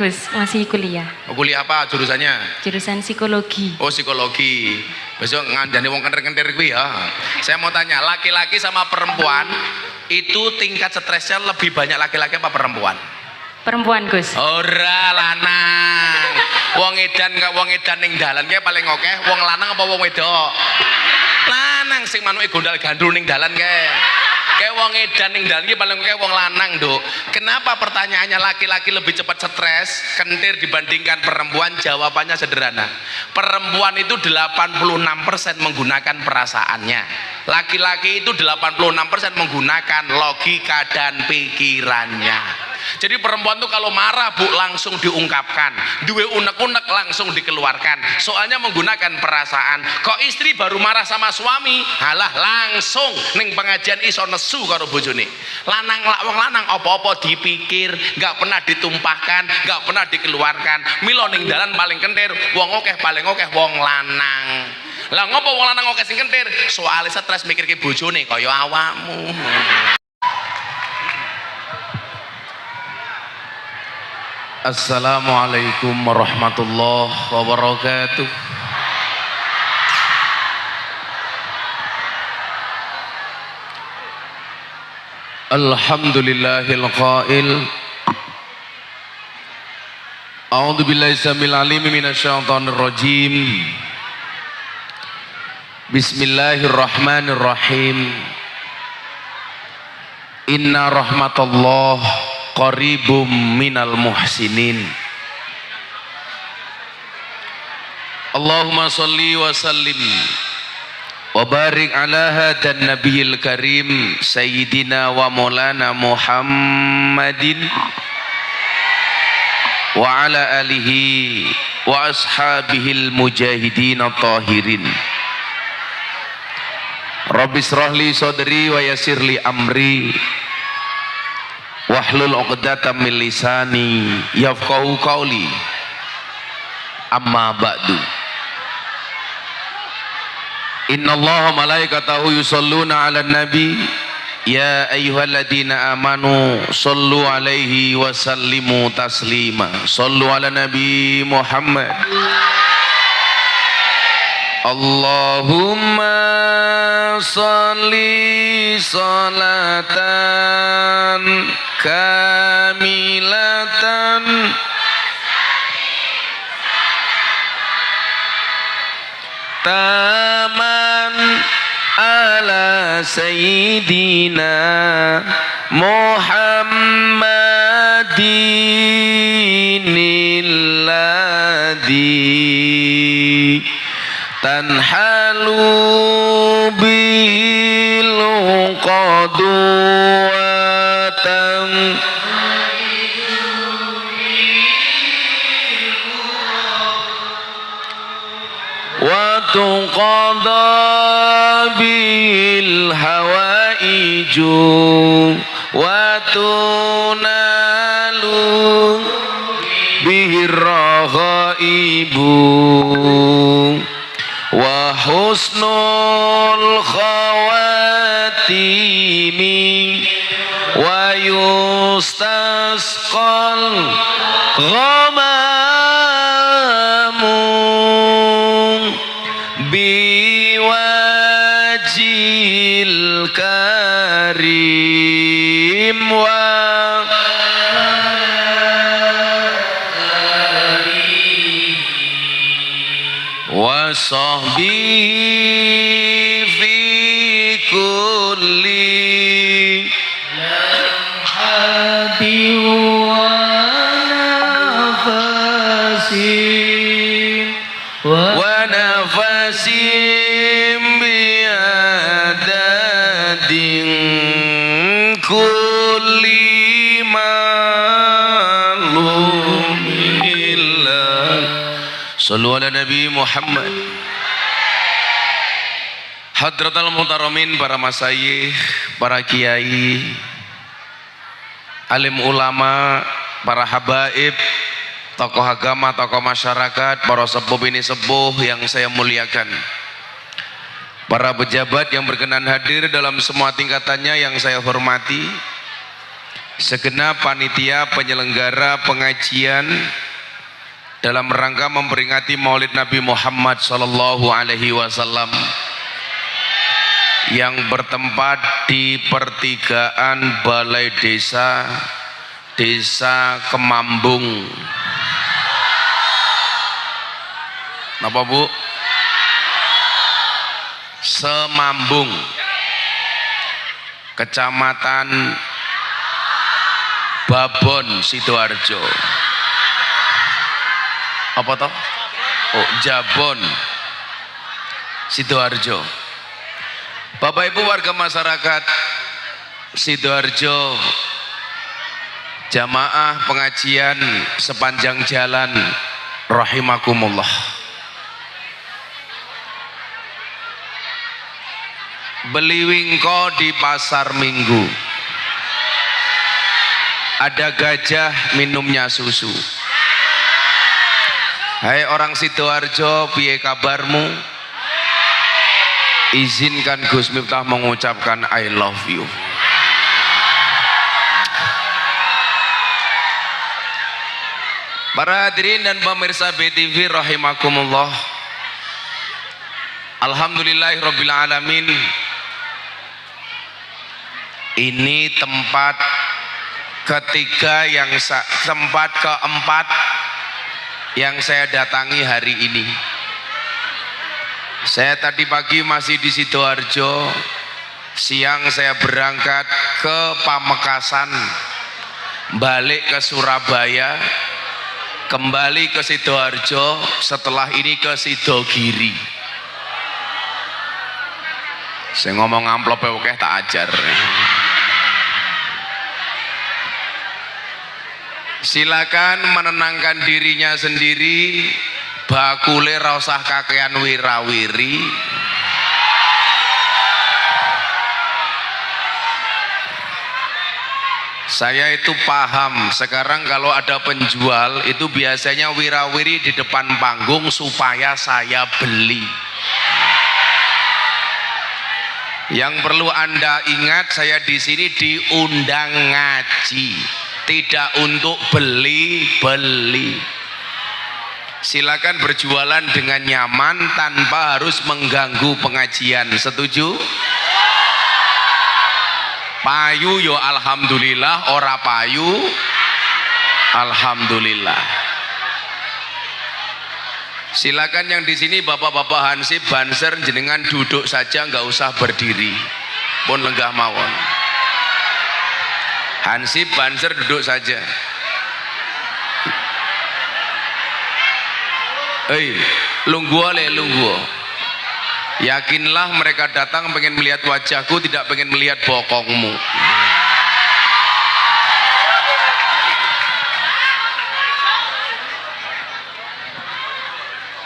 Gus, masih kuliah. Oh, kuliah apa jurusannya? Jurusan psikologi. Oh, psikologi. Besok ngandani wong kenter-kenter kuwi ya. Saya mau tanya, laki-laki sama perempuan itu tingkat stresnya lebih banyak laki-laki apa perempuan? Perempuan, Gus. Ora lanang. Wong edan ning dalan kae paling akeh, wong lanang apa wong wedok? Lanang sing manuke gondal gandrul ning dalan kae. Kayak wong edan ning dalan iki paling kayak wong lanang, Nduk. Kenapa pertanyaannya laki-laki lebih cepat stres, kentir dibandingkan perempuan? Jawabannya sederhana. Perempuan itu 86% menggunakan perasaannya. Laki-laki itu 86% menggunakan logika dan pikirannya. Jadi perempuan tuh kalau marah Bu langsung diungkapkan, duwe unek-unek langsung dikeluarkan. Soalnya menggunakan perasaan. Kok istri baru marah sama suami, halah langsung ning pengajian iso nesu karo bojone. Wong lanang apa-apa dipikir, nggak pernah ditumpahkan, nggak pernah dikeluarkan. Milo ning dalan paling kentir, wong akeh paling akeh wong lanang. Lah ngopo wong lanang akeh sing kentir? Soale stres mikirke bojone kaya awakmu. Assalamualaikum warahmatullahi wabarakatuh. Alhamdulillahil qail. A'udzu billahi samil alim minasyaitonir rajim. Bismillahirrahmanirrahim. Inna rahmatallahi qaribum minal muhsinin. Allahumma salli wa sallim wa barik ala hadan nabiyil karim sayyidina wa maulana Muhammadin wa ala alihi wa ashabihil mujahidin tahirin. Rabbi israh li sadri wa yassir li amri wahlul 'uqdatam min lisani yafqahu qawli. Amma ba'du. Innallaha malaikatahu yusholluna 'alan nabi ya ayyuhalladzina amanu shollu 'alaihi wa sallimu taslima. Shollu 'alan nabi Muhammad. Allahumma sholli sholatan kamilatan taman ala sayyidina Muhammadinil ladzi tanhalu bil qadwatan wa tuqada bil hawaiju wa tunalu bihir raghaibu wa husnul khawatimi wa yustasqal ghamamu biwajil karim wa sahbihi fi kulli lamhati wa nafasin biadadin kulli malum illah. Sallu ala Nabi Muhammad. Hadratal muhtaramin, para masyayikh, para kiai, alim ulama, para habaib, tokoh agama, tokoh masyarakat, para sepuh bini sepuh yang saya muliakan, para pejabat yang berkenan hadir dalam semua tingkatannya yang saya hormati, segenap panitia penyelenggara pengajian dalam rangka memperingati Maulid Nabi Muhammad sallallahu alaihi wasallam yang bertempat di pertigaan Balai Desa Kemambung. Napa Bu? Semambung, Kecamatan Babon, Sidoarjo. Apa toh? Oh, Jabon, Sidoarjo. Bapak Ibu warga masyarakat Sidoarjo, jamaah pengajian sepanjang jalan rahimakumullah. Beli wingko di pasar Minggu, ada gajah minumnya susu. Hai orang Sidoarjo, piye kabarmu? Izinkan Gus Miftah mengucapkan I love you. Para hadirin dan pemirsa BTV rahimakumullah. Alhamdulillahirabbil alamin. Ini tempat keempat yang saya datangi hari ini. Saya tadi pagi masih di Sidoarjo, siang saya berangkat ke Pamekasan, balik ke Surabaya, kembali ke Sidoarjo, setelah ini ke Sidogiri. Saya ngomong amplop oke tak ajar. Silakan menenangkan dirinya sendiri. Bakule ra usah kakean wirawiri. Saya itu paham, sekarang kalau ada penjual itu biasanya wirawiri di depan panggung supaya saya beli. Yang perlu Anda ingat, saya di sini diundang ngaji, tidak untuk beli-beli. Silakan berjualan dengan nyaman tanpa harus mengganggu pengajian. Setuju? Payu yo alhamdulillah, ora payu alhamdulillah. Silakan yang di sini bapak-bapak hansip banser jenengan duduk saja, nggak usah berdiri. Pun lenggah mawon. Hansip banser duduk saja. Lungguo. Yakinlah mereka datang pengen melihat wajahku, tidak pengen melihat bokongmu.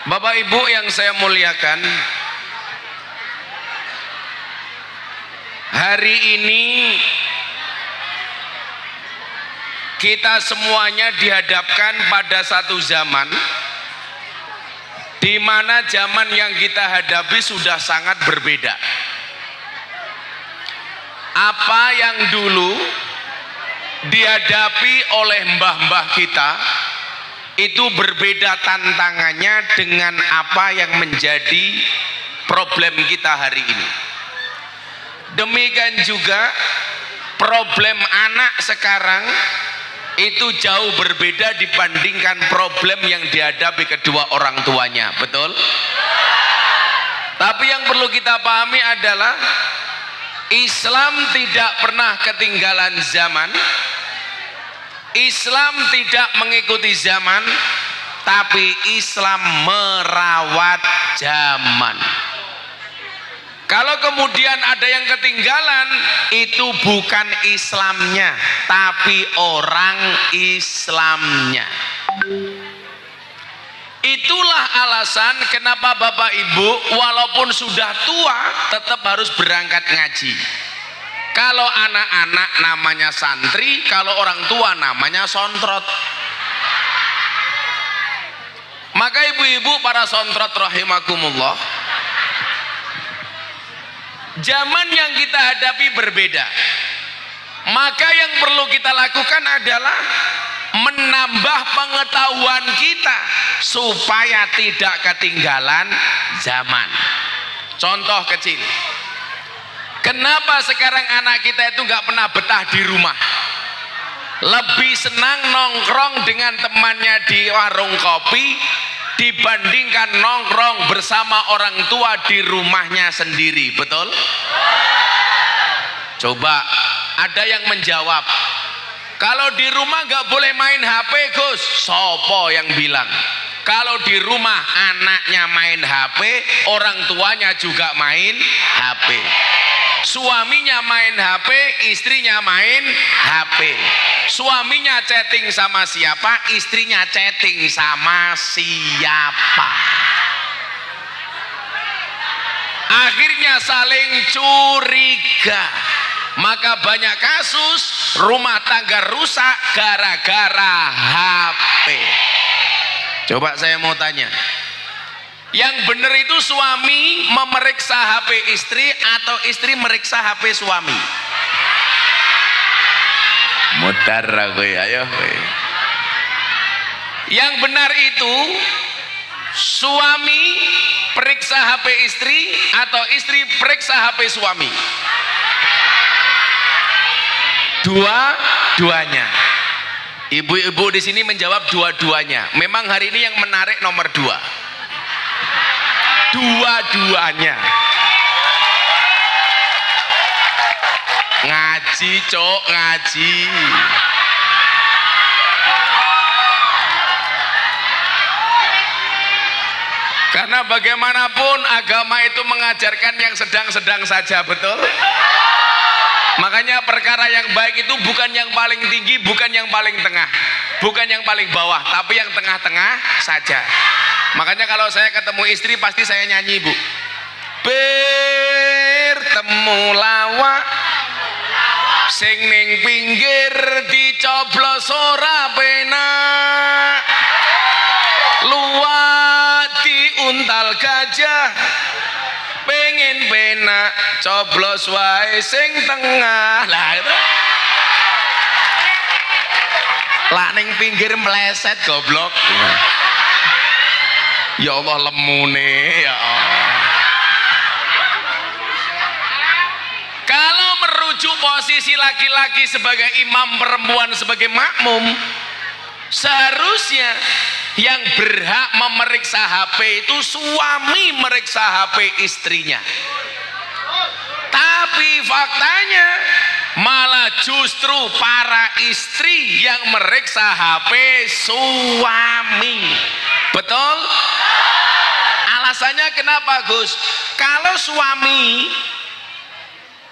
Bapak Ibu yang saya muliakan, hari ini kita semuanya dihadapkan pada satu zaman di mana zaman yang kita hadapi sudah sangat berbeda. Apa yang dulu dihadapi oleh mbah-mbah kita itu berbeda tantangannya dengan apa yang menjadi problem kita hari ini. Demikian juga problem anak sekarang itu jauh berbeda dibandingkan problem yang dihadapi kedua orang tuanya, betul? Tapi yang perlu kita pahami adalah Islam tidak pernah ketinggalan zaman. Islam tidak mengikuti zaman, tapi Islam merawat zaman. Kalau kemudian ada yang ketinggalan, itu bukan Islamnya, tapi orang Islamnya. Itulah alasan kenapa Bapak Ibu walaupun sudah tua tetap harus berangkat ngaji. Kalau anak-anak namanya santri, kalau orang tua namanya sontrot. Maka ibu-ibu para sontrot rahimakumullah, zaman yang kita hadapi berbeda. Maka yang perlu kita lakukan adalah menambah pengetahuan kita supaya tidak ketinggalan zaman. Contoh kecil, kenapa sekarang anak kita itu nggak pernah betah di rumah, lebih senang nongkrong dengan temannya di warung kopi dibandingkan nongkrong bersama orang tua di rumahnya sendiri, betul? Coba ada yang menjawab, kalau di rumah nggak boleh main HP, Gus. Sopo yang bilang? Kalau di rumah anaknya main HP, orang tuanya juga main HP. Suaminya main HP, istrinya main HP. Suaminya chatting sama siapa, istrinya chatting sama siapa. Akhirnya saling curiga. Maka banyak kasus rumah tangga rusak gara-gara HP. Coba saya mau tanya, yang benar itu suami memeriksa HP istri atau istri meriksa HP suami? Mutar aku ya, ayo. Yang benar itu suami periksa HP istri atau istri periksa HP suami? Dua-duanya. Ibu-ibu di sini menjawab dua-duanya. Memang hari ini yang menarik nomor 2. Dua-duanya. Ngaji, cok, ngaji. Karena bagaimanapun agama itu mengajarkan yang sedang-sedang saja, betul? Makanya perkara yang baik itu bukan yang paling tinggi, bukan yang paling tengah, bukan yang paling bawah, tapi yang tengah-tengah saja. Makanya kalau saya ketemu istri pasti saya nyanyi, Bu. Bertemu lawak sing ning pinggir dicoblos ora penak, luwak diuntal gajah pengen penak coblos wae sing tengah. Lah itu lah ning pinggir meleset goblok. Ya Allah lemune ya Allah. Kalau merujuk posisi laki-laki sebagai imam, perempuan sebagai makmum, seharusnya yang berhak memeriksa HP itu suami meriksa HP istrinya. Tapi faktanya malah justru para istri yang meriksa HP suami. Betul? Alasannya kenapa, Gus? Kalau suami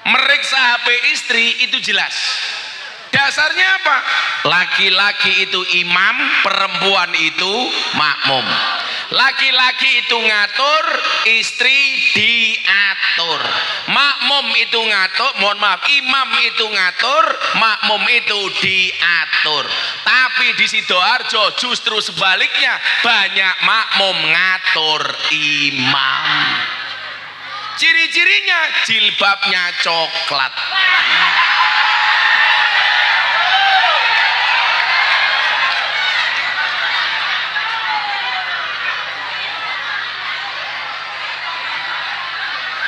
meriksa HP istri itu jelas. Dasarnya apa? Laki-laki itu imam, perempuan itu makmum. Laki-laki itu ngatur, istri diatur. Makmum itu ngatur, mohon maaf, imam itu ngatur, makmum itu diatur. Tapi di Sidoarjo justru sebaliknya, banyak makmum ngatur imam. Ciri-cirinya jilbabnya coklat.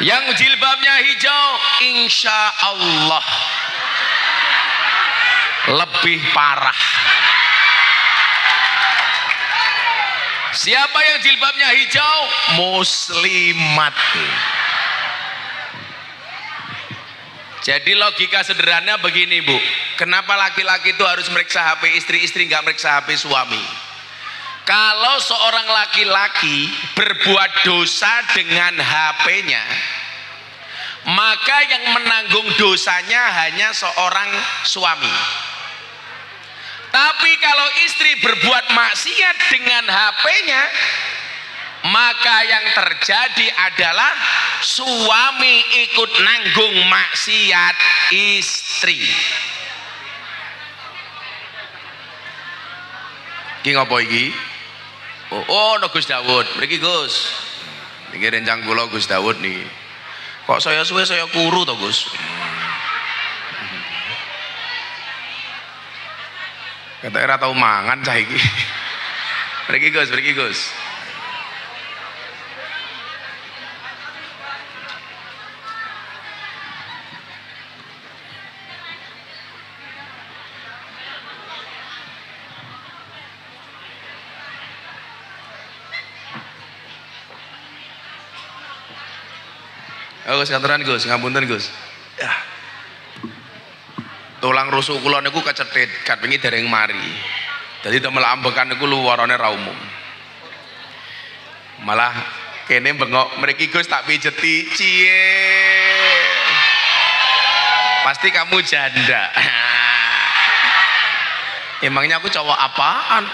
Yang jilbabnya hijau, insya Allah lebih parah. Siapa yang jilbabnya hijau? Muslimat. Jadi logika sederhana begini, Bu. Kenapa laki-laki itu harus meriksa HP istri, istri nggak meriksa HP suami? Kalau seorang laki-laki berbuat dosa dengan HP-nya, maka yang menanggung dosanya hanya seorang suami. Tapi kalau istri berbuat maksiat dengan HP-nya, maka yang terjadi adalah suami ikut nanggung maksiat istri. Ki ngopo iki? Oh, no Gus Dawud. Mriki Gus. Niki rencang kula Gus Dawud niki. Kok saya suwe saya kuru to, Gus? Kata ora tau mangan cah iki. Mriki Gus, mriki Gus. Oh, Gus kantoran Gus, ngapunten Gus. Ya. Tulang rusuk kula niku kecethit, kat wingi dereng mari. Dadi damel ambekan niku luwarane ra umum. Malah kene bengok mriki Gus tak pijeti. Cie. Pasti kamu janda. Emangnya aku cowok apaan?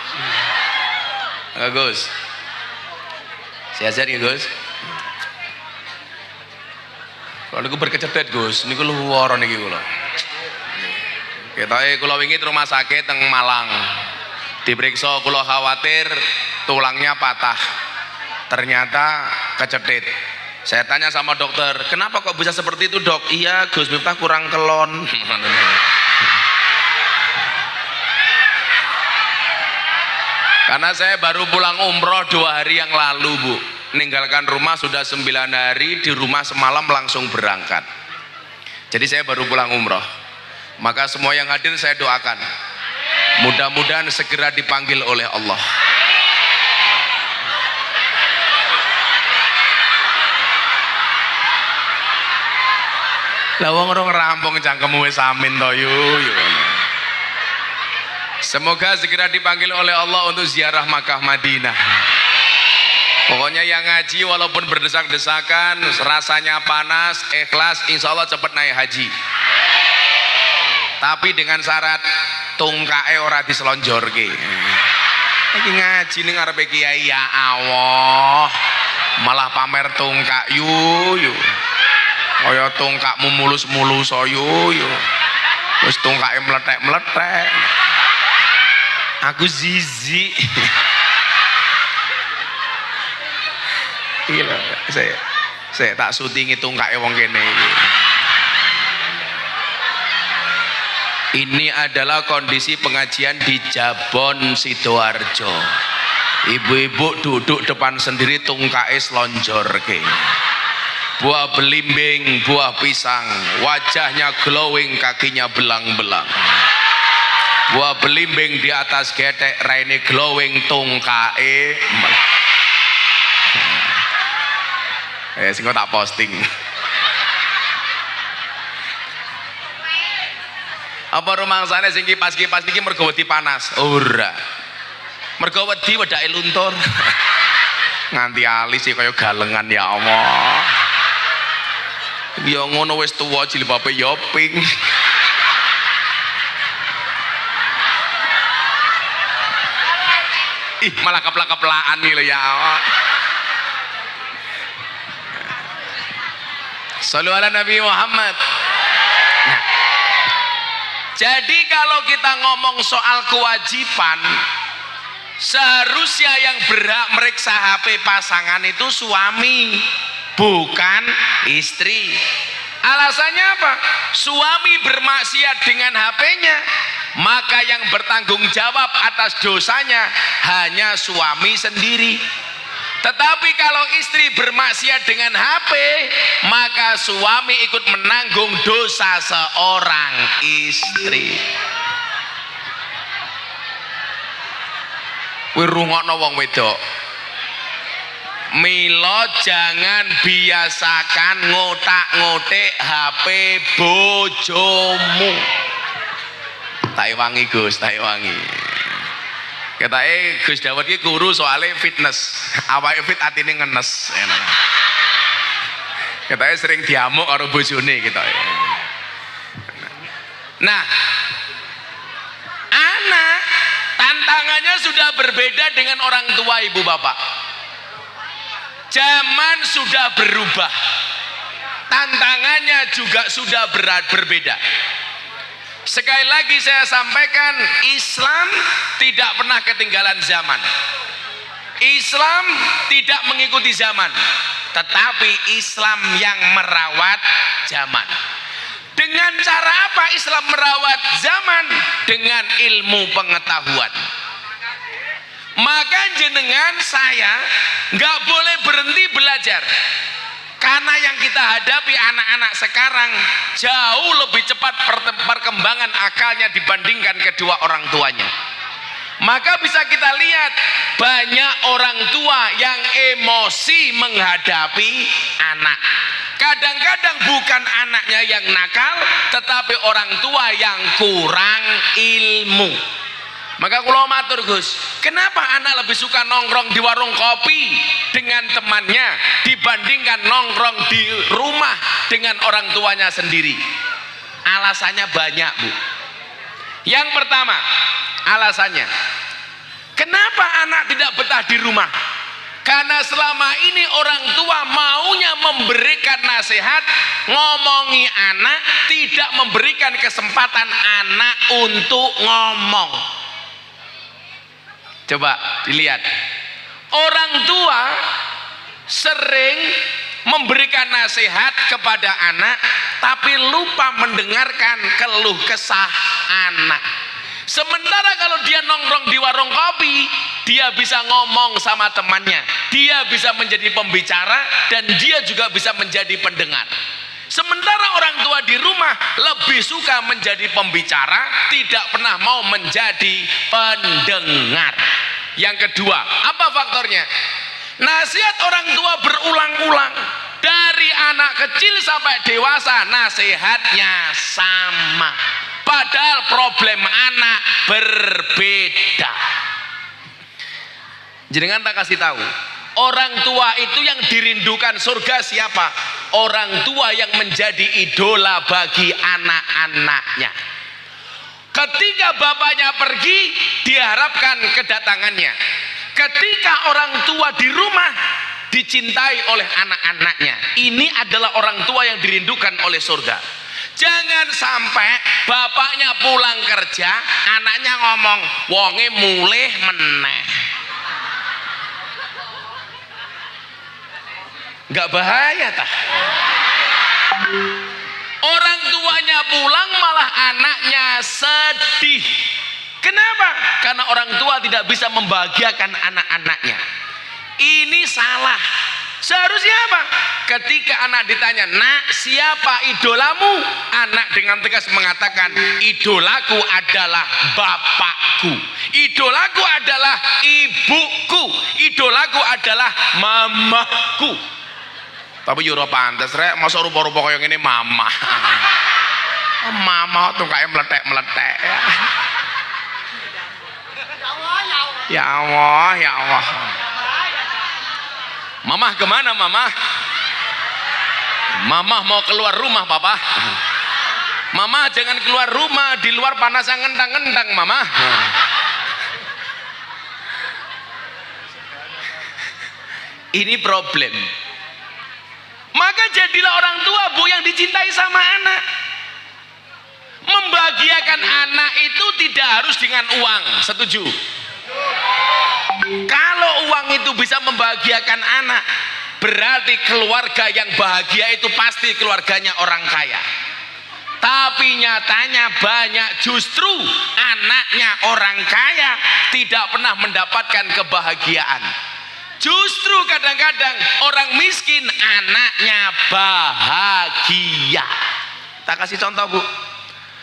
Enggak Gus. Sehat-sehat ya Gus. Kalau niku berkecedet Gus, niku luar niki kula. Ketoke kula wingi rumah sakit teng Malang. Diperiksa kula khawatir tulangnya patah. Ternyata kecedet. Saya tanya sama dokter, "Kenapa kok bisa seperti itu, Dok?" "Iya, Gus Miftah kurang kelon." Karena saya baru pulang umroh 2 hari yang lalu, Bu. Meninggalkan rumah sudah 9 hari, di rumah semalam langsung berangkat. Jadi saya baru pulang umroh. Maka semua yang hadir saya doakan, mudah-mudahan segera dipanggil oleh Allah. Lah wong ora rampung cangkemmu wis amin to yo. Semoga segera dipanggil oleh Allah untuk ziarah Makkah Madinah. Pokoknya yang ngaji walaupun berdesak-desakan, rasanya panas, ikhlas, insya Allah cepat naik haji. Tapi dengan syarat tungkae ora diselonjorke. Iki ngaji ning ngarepe kiai ya Allah, malah pamer tungkak yu. Kaya tungkakmu mulus-mulus yu. Wis tungkake meletek-meletek. Aku zizi. Gila, saya tak syutingi tungkake wong kene iki. Ini adalah kondisi pengajian di Jabon Sidoarjo. Ibu-ibu duduk depan sendiri tungkake slonjorke. Buah belimbing, buah pisang, wajahnya glowing, kakinya belang-belang. Buah belimbing di atas getek, raine glowing, tungkae. Sing tak posting. Apa rumangsane sing kipas-kipas iki mergo wedi panas? Ora. Mergo wedi wedake luntur. Nganti alis sih kaya galengan ya Allah. Ya ngono wis tuwa jilbabe ya pink. Ih, malah keplak-keplakan nih lo ya Allah. Shallu ala Nabi Muhammad. Nah, jadi kalau kita ngomong soal kewajiban, seharusnya yang berhak meriksa HP pasangan itu suami, bukan istri. Alasannya apa? Suami bermaksiat dengan HP-nya, maka yang bertanggung jawab atas dosanya hanya suami sendiri. Tetapi kalau istri bermaksiat dengan HP, maka suami ikut menanggung dosa seorang istri. Kuwi rungokno wong wedok. Mila jangan biasakan ngotak-ngotik HP bojomu. Tak wangi Gus, tak wangi. Ketake Gus Dawud iki guru soalnya fitness. Awake fit atine ngenes. Ketake sering diamuk karo bojone ketake. Nah, anak tantangannya sudah berbeda dengan orang tua ibu bapak. Zaman sudah berubah. Tantangannya juga sudah berbeda. Sekali lagi saya sampaikan, Islam tidak pernah ketinggalan zaman. Islam tidak mengikuti zaman, tetapi Islam yang merawat zaman. Dengan cara apa Islam merawat zaman? Dengan ilmu pengetahuan. Maka jenengan saya nggak boleh berhenti belajar, karena yang kita hadapi anak-anak sekarang jauh lebih cepat perkembangan akalnya dibandingkan kedua orang tuanya. Maka bisa kita lihat banyak orang tua yang emosi menghadapi anak. Kadang-kadang bukan anaknya yang nakal, tetapi orang tua yang kurang ilmu. Maka kalau matur Gus, kenapa anak lebih suka nongkrong di warung kopi dengan temannya dibandingkan nongkrong di rumah dengan orang tuanya sendiri? Alasannya banyak, Bu. Yang pertama, alasannya, kenapa anak tidak betah di rumah? Karena selama ini orang tua maunya memberikan nasihat, ngomongi anak, tidak memberikan kesempatan anak untuk ngomong. Coba dilihat, orang tua sering memberikan nasihat kepada anak, tapi lupa mendengarkan keluh kesah anak. Sementara kalau dia nongkrong di warung kopi, dia bisa ngomong sama temannya, dia bisa menjadi pembicara, dan dia juga bisa menjadi pendengar. Sementara orang tua di rumah lebih suka menjadi pembicara, tidak pernah mau menjadi pendengar. Yang kedua, apa faktornya? Nasihat orang tua berulang-ulang, dari anak kecil sampai dewasa nasihatnya sama, padahal problem anak berbeda. Jenengan tak kasih tahu, orang tua itu yang dirindukan surga siapa? Orang tua yang menjadi idola bagi anak-anaknya. Ketika bapaknya pergi, diharapkan kedatangannya. Ketika orang tua di rumah, dicintai oleh anak-anaknya. Ini adalah orang tua yang dirindukan oleh surga. Jangan sampai bapaknya pulang kerja, anaknya ngomong, wonge mulih meneh. Nggak bahaya tah? Orang tuanya pulang malah anaknya sedih. Kenapa? Karena orang tua tidak bisa membahagiakan anak-anaknya. Ini salah. Seharusnya apa? Ketika anak ditanya, nak siapa idolamu? Anak dengan tegas mengatakan, idolaku adalah bapakku, idolaku adalah ibuku, idolaku adalah mamaku. Tapi yo ora pantes rek, masa rupa-rupa kaya ngene mama. Mama tuh kayak meletek-meletek. Ya Allah, ya Allah. Mama kemana mama? Mama mau keluar rumah papa. Mama jangan keluar rumah, di luar panas ngendang-ngendang mama. Ini problem. Maka jadilah orang tua, Bu, yang dicintai sama anak. Membahagiakan anak itu tidak harus dengan uang. Setuju? Kalau uang itu bisa membahagiakan anak, berarti keluarga yang bahagia itu pasti keluarganya orang kaya. Tapi nyatanya banyak justru anaknya orang kaya tidak pernah mendapatkan kebahagiaan. Justru kadang-kadang orang miskin anaknya bahagia. Tak kasih contoh, Bu.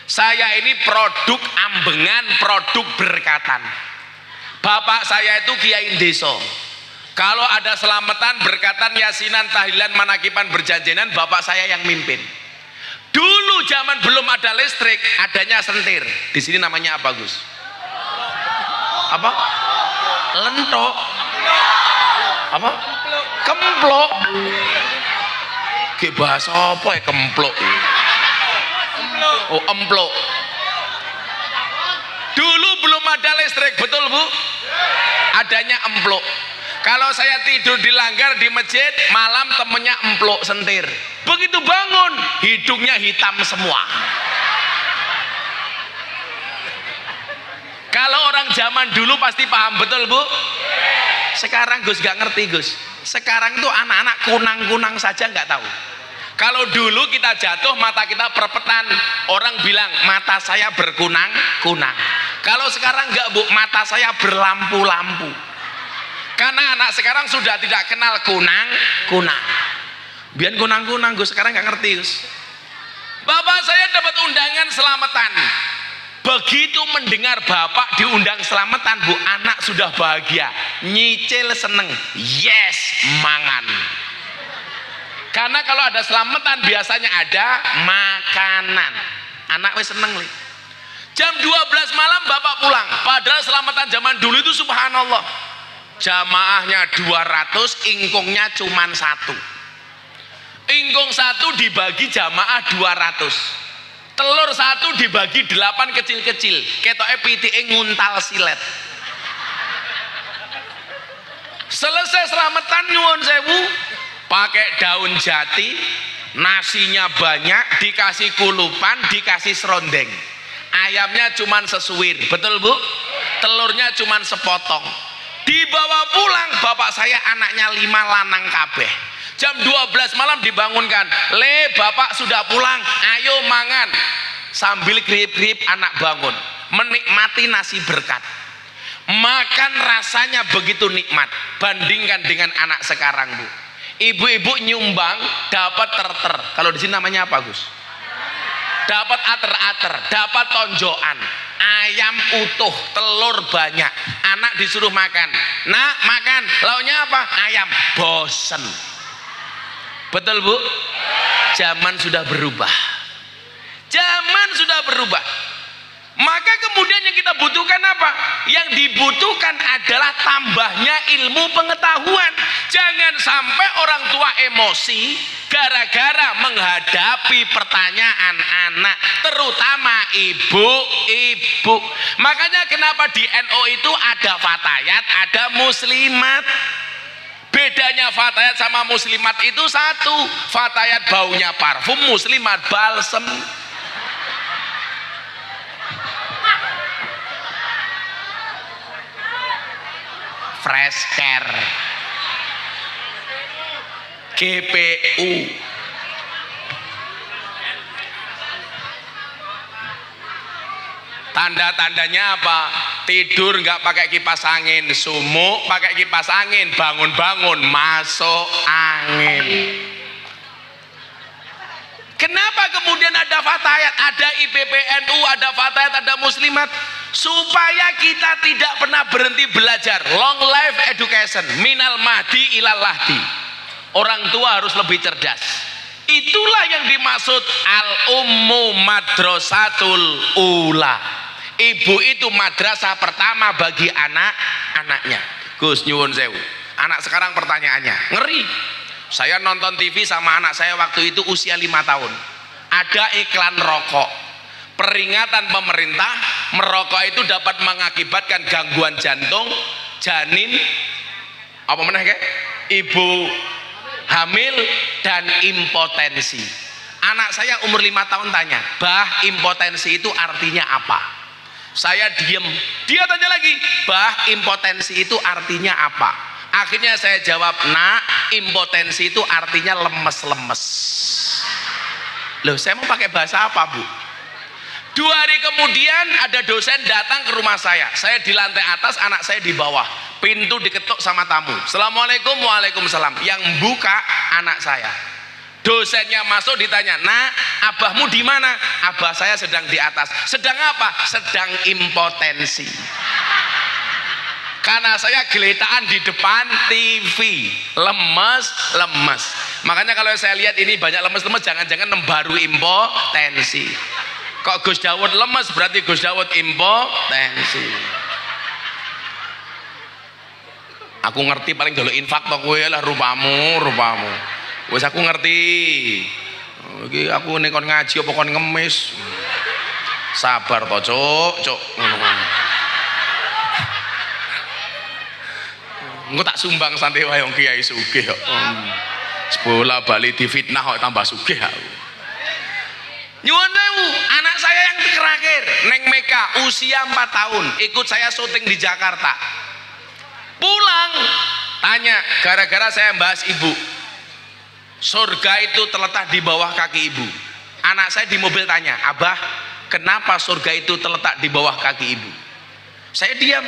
Saya ini produk ambengan, produk berkatan. Bapak saya itu kiai desa. Kalau ada selamatan, berkatan, yasinan, tahlilan, manakiban, berjanjinan, bapak saya yang mimpin. Dulu zaman belum ada listrik, adanya sentir. Di sini namanya apa, Gus? Apa? Lentok. Apa? Kemplok. Ki bahasa apa ya kemplok? Oh, emplok. Dulu belum ada listrik, betul Bu? Adanya emplok. Kalau saya tidur di langgar di masjid, malam temennya emplok sentir. Begitu bangun, hidungnya hitam semua. Kalau orang zaman dulu pasti paham, betul Bu? Sekarang Gus gak ngerti, Gus. Sekarang tuh anak-anak kunang-kunang saja nggak tahu. Kalau dulu kita jatuh mata kita perpetan, orang bilang mata saya berkunang-kunang. Kalau sekarang enggak Bu, mata saya berlampu-lampu. Karena anak sekarang sudah tidak kenal kunang-kunang. Biar kunang-kunang, Gus, sekarang nggak ngerti, Gus. Bapak saya dapat undangan selamatan. Begitu mendengar bapak diundang selamatan, Bu, anak sudah bahagia, nyicil seneng, yes, mangan. Karena kalau ada selamatan biasanya ada makanan. Anak wis seneng li. Jam 12 malam bapak pulang. Padahal selamatan zaman dulu itu subhanallah. Jamaahnya 200, ingkungnya cuman 1. Ingkung 1 dibagi jamaah 200. Telur 1 dibagi 8 kecil-kecil. Ketoke pitike nguntal silet. Selesai selamatan nyuwun sewu, pakai daun jati, nasinya banyak, dikasih kulupan, dikasih serondeng. Ayamnya cuman sesuwir, betul Bu? Telurnya cuman sepotong. Dibawa pulang bapak saya, anaknya 5 lanang kabeh. Jam 12 malam dibangunkan, le bapak sudah pulang, ayo mangan. Sambil grip-grip anak bangun, menikmati nasi berkat. Makan rasanya begitu nikmat. Bandingkan dengan anak sekarang Bu. Ibu-ibu nyumbang dapat terter. Kalau di sini namanya apa Gus? Dapat ater-ater, dapat tonjokan, ayam utuh, telur banyak. Anak disuruh makan. Nak makan, lauknya apa? Ayam. Bosen. Betul Bu? Zaman sudah berubah. Zaman sudah berubah. Maka kemudian yang kita butuhkan apa? Yang dibutuhkan adalah tambahnya ilmu pengetahuan. Jangan sampai orang tua emosi gara-gara menghadapi pertanyaan anak, terutama ibu-ibu. Makanya kenapa di NU itu ada fatayat, ada muslimat. Bedanya fatayat sama muslimat itu satu, fatayat baunya parfum, muslimat balsem. Fresh care, GPU. Tanda-tandanya apa? Tidur nggak pakai kipas angin, sumuk pakai kipas angin, bangun-bangun masuk angin. Kenapa kemudian ada fatayat, ada IPPNU, ada fatayat, ada muslimat? Supaya kita tidak pernah berhenti belajar. Long life education, minal mahdi ilal lahdi. Orang tua harus lebih cerdas. Itulah yang dimaksud al ummu madrasatul ula. Ibu itu madrasah pertama bagi anak-anaknya. Gus nyuwun sewu, anak sekarang pertanyaannya ngeri. Saya nonton TV sama anak saya waktu itu usia 5 tahun. Ada iklan rokok. Peringatan pemerintah, merokok itu dapat mengakibatkan gangguan jantung, janin, apa meneh kayak ibu hamil dan impotensi. Anak saya umur 5 tahun tanya, "Bah, impotensi itu artinya apa?" Saya diem. Dia tanya lagi, "Bah, impotensi itu artinya apa?" Akhirnya saya jawab, "Nak, impotensi itu artinya lemes-lemes." Loh, saya mau pakai bahasa apa Bu? 2 hari kemudian ada dosen datang ke rumah saya di lantai atas, anak saya di bawah. Pintu diketuk sama tamu. Assalamualaikum, waalaikumsalam. Yang buka anak saya. Dosennya masuk ditanya, "Nak, abahmu di mana?" "Abah saya sedang di atas." "Sedang apa?" "Sedang impotensi." Karena saya geletaan di depan TV, lemes. Makanya kalau saya lihat ini banyak lemes-lemes, jangan-jangan baru impotensi. Kok Gus Dawud lemes, berarti Gus Dawud impotensi. Aku ngerti paling dulu infak to kowe lah rupamu. Wis aku ngerti. Iki aku ning kon ngaji apa kon ngemis. Sabar to, Cuk. Engko tak sumbang santai wae wong kiai sugih kok. Bola bali difitnah kok tambah sugih aku. Nyuwun sewu, anak saya yang terakhir neng Meka usia 4 tahun ikut saya syuting di Jakarta. Pulang tanya gara-gara saya bahas ibu. surga itu terletak di bawah kaki ibu. Anak saya di mobil tanya, Abah, kenapa surga itu terletak di bawah kaki ibu? Saya diam.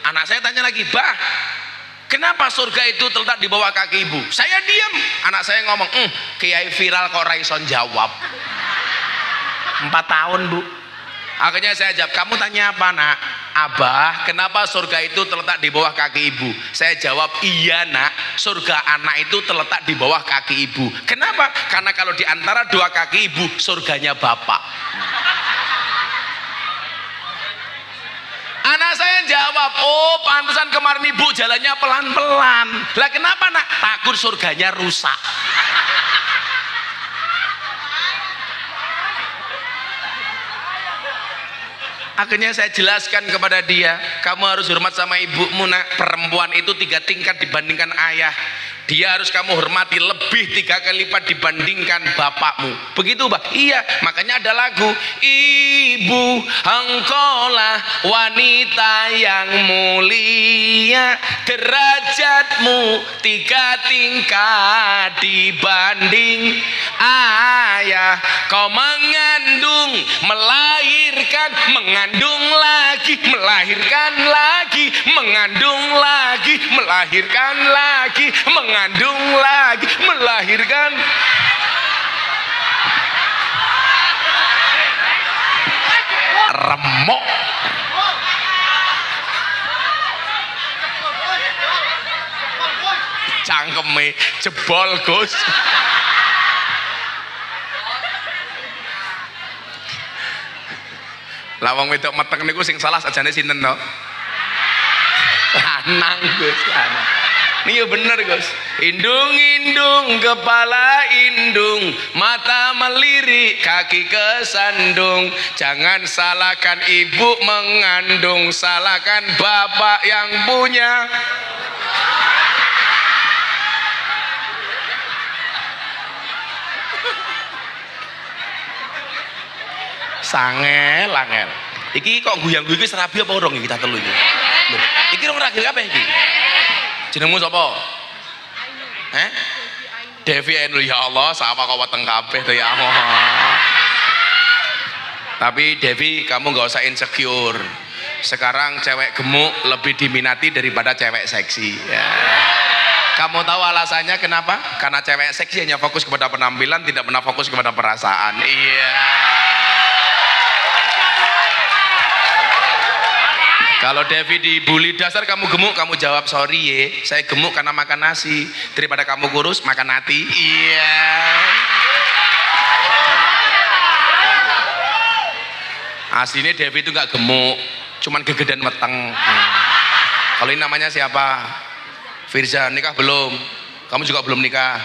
Anak saya tanya lagi, Bah, kenapa surga itu terletak di bawah kaki ibu? Saya diam. Anak saya ngomong, kiai viral kok raison jawab. 4 tahun, Bu. Akhirnya saya jawab, kamu tanya apa, Nak? Abah, kenapa surga itu terletak di bawah kaki ibu? Saya jawab, iya, Nak, surga anak itu terletak di bawah kaki ibu. Kenapa? Karena kalau di antara dua kaki ibu, surganya bapak. Anak saya jawab, oh pantesan kemarin ibu jalannya pelan-pelan. Lah kenapa, Nak? Takut surganya rusak. Akhirnya saya jelaskan kepada dia, kamu harus hormat sama ibumu, Nak. Perempuan itu 3 tingkat dibandingkan ayah. Dia harus kamu hormati lebih 3 kali lipat dibandingkan bapakmu. Begitu, Bah? Iya, makanya ada lagu, ibu engkaulah wanita yang mulia, derajatmu 3 tingkat dibanding ayah. Kau mengandung, melahirkan, mengandung lagi, melahirkan lagi, mengandung lagi, melahirkan lagi, mengandung lagi, melahirkan. Remok. Cangkeme jebol, Gus. Lawang wedok meteng niku sing salah sajane sinten no? Lanang, Gus, lanang. Ini ya bener, Gus. Indung-indung kepala indung, mata melirik, kaki kesandung. Jangan salahkan ibu mengandung, salahkan bapak yang punya. Sangel, angel. Iki kok guyang-guyu iki serabi apa urung iki kita telu iki? Lho, iki rong ragil kabeh iki. Jenengmu sapa? Devi Ainul. Ya Allah, sama kok weteng kabeh to ya Allah. Tapi Devi, kamu nggak usah insecure. Sekarang cewek gemuk lebih diminati daripada cewek seksi. Ya. Kamu tahu alasannya kenapa? Karena cewek seksi hanya fokus kepada penampilan, tidak pernah fokus kepada perasaan. Iya. Kalau Devi dibully, dasar kamu gemuk, kamu jawab, sorry ye, saya gemuk karena makan nasi. Daripada kamu kurus, makan hati. Iya. Aslinya Devi itu gak gemuk, cuman gegedan meteng. Kalau ini namanya siapa? Firza, nikah belum? Kamu juga belum nikah?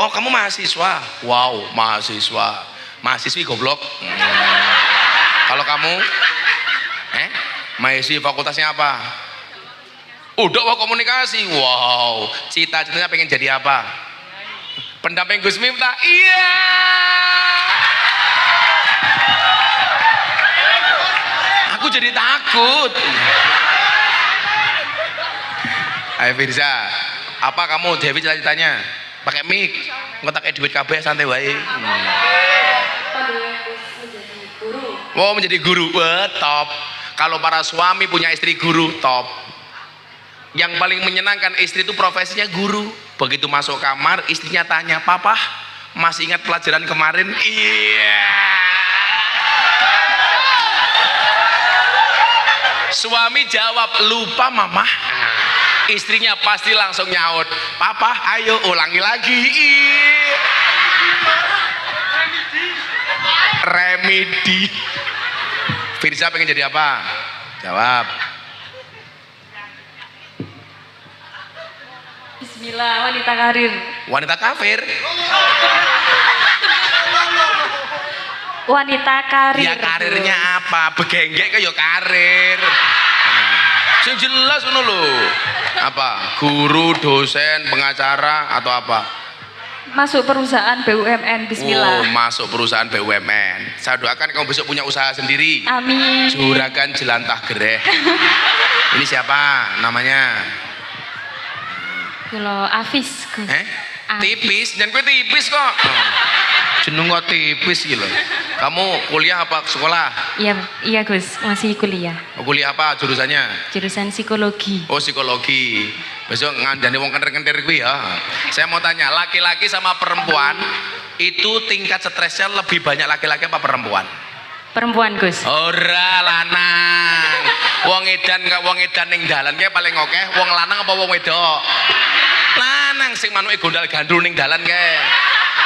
Oh, kamu mahasiswa? Wow, mahasiswa. Mahasiswi goblok. Kalau kamu? Mahasiswi fakultasnya apa? Udah mau komunikasi. Wow, cita-citanya pengen jadi apa? Pendamping Gus Miftah. Iya. Aku jadi takut. Ayo Firza, apa kamu Dewi cita-citanya? Pakai mic, ngotak duit kabeh santai wae. Mau menjadi guru. Wah, top. Kalau para suami punya istri guru, top. Yang paling menyenangkan istri itu profesinya guru. Begitu masuk kamar, istrinya tanya, Papa masih ingat pelajaran kemarin? Iya. Suami jawab, lupa Mama. Istrinya pasti langsung nyaut, Papa ayo ulangi lagi. Iya. Remedi. Firza pengen jadi apa? Jawab. Bismillah, wanita karir. Wanita kafir. Wanita karir. Ya karirnya apa? Begenggek kayak karir. Sing jelas ngono lho. Apa? Guru, dosen, pengacara atau apa? Masuk perusahaan BUMN. Bismillah. Oh, masuk perusahaan BUMN. Saya doakan kamu besok punya usaha sendiri. Amin. Juragan jelantah gereh. Ini siapa namanya? Kalau Afis, Gus. Tipis, jangan kowe tipis kok. Jeneng kok tipis iki lho. Kamu kuliah apa sekolah? Iya, iya Gus, masih kuliah. Kuliah apa jurusannya? Jurusan psikologi. Oh, psikologi. Besok ngandani wong kenter-kenter kuwi ya. Saya mau tanya, laki-laki sama perempuan itu tingkat stresnya lebih banyak laki-laki apa perempuan? Perempuan Gus. Ora lanang. Wong edan ning dalan kae paling akeh wong lanang apa wong wedok? Lanang sing manuke gondal gandrung ning dalan kae.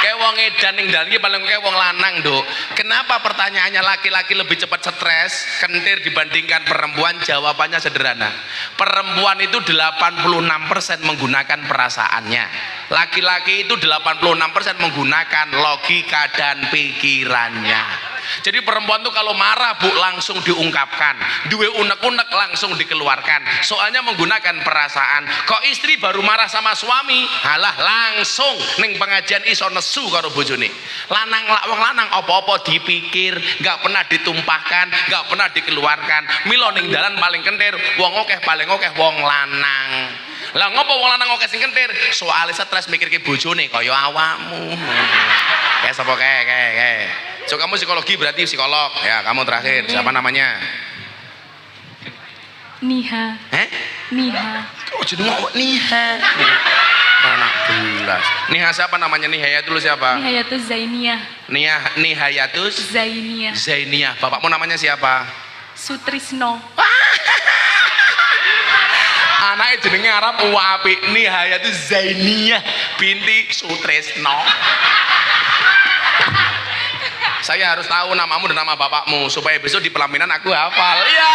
Kayak wong edan ning dalan iki paling akeh wong lanang, Nduk. Kenapa pertanyaannya laki-laki lebih cepat stres, kentir dibandingkan perempuan? Jawabannya sederhana. Perempuan itu 86% menggunakan perasaannya. Laki-laki itu 86% menggunakan logika dan pikirannya. Jadi perempuan tuh kalau marah Bu langsung diungkapkan, duwe unek-unek langsung dikeluarkan. Soalnya menggunakan perasaan. Kok istri baru marah sama suami, halah langsung ning pengajian iso nesu karo bojone. Wong lanang apa-apa dipikir, nggak pernah ditumpahkan, nggak pernah dikeluarkan. Milo ning dalan paling kentir, wong akeh paling akeh wong lanang. Lah ngopo wong lanang akeh sing kentir? Soalnya stres mikirke bojone kaya awakmu. Kayak sapa kayak. So kamu psikologi berarti psikolog. Ya, kamu terakhir. Siapa namanya? Niha. Niha. Oh, jeneng Niha. Anak gelas. Niha siapa namanya? Nihayatul siapa? Nihayatus Zainiyah. Nihayatus Zainiyah. Zainiyah. Bapakmu namanya siapa? Sutrisno. Anaknya jenenge Arab apik. Nihayatus Zainiyah binti Sutrisno. Saya harus tahu namamu dan nama bapakmu supaya besok di pelaminan aku hafal. Ya.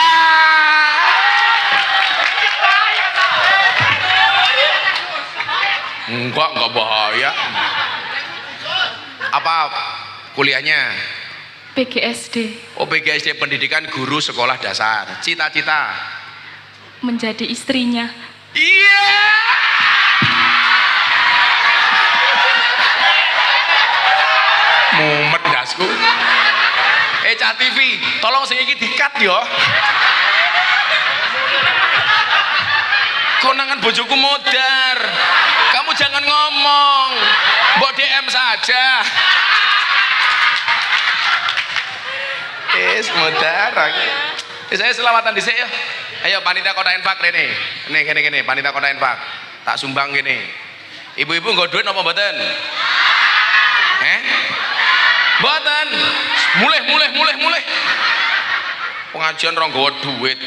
Enggak bahaya. Apa kuliahnya? PGSD. Oh, PGSD, pendidikan guru sekolah dasar. Cita-cita Menjadi istrinya. Iya. Mumet dasku. Cak TV, tolong sing iki di-cut yo. Konangan bojoku modar. Kamu jangan ngomong. Mbok DM saja. Modar aku. Saya selamatan dhisik yo. Ayo panitia kota infak rene. Kene panitia kota infak. Tak sumbang gini. Ibu-ibu nggo duit apa mboten? Mboten. Mulih. Pengajian ora nggawa duit.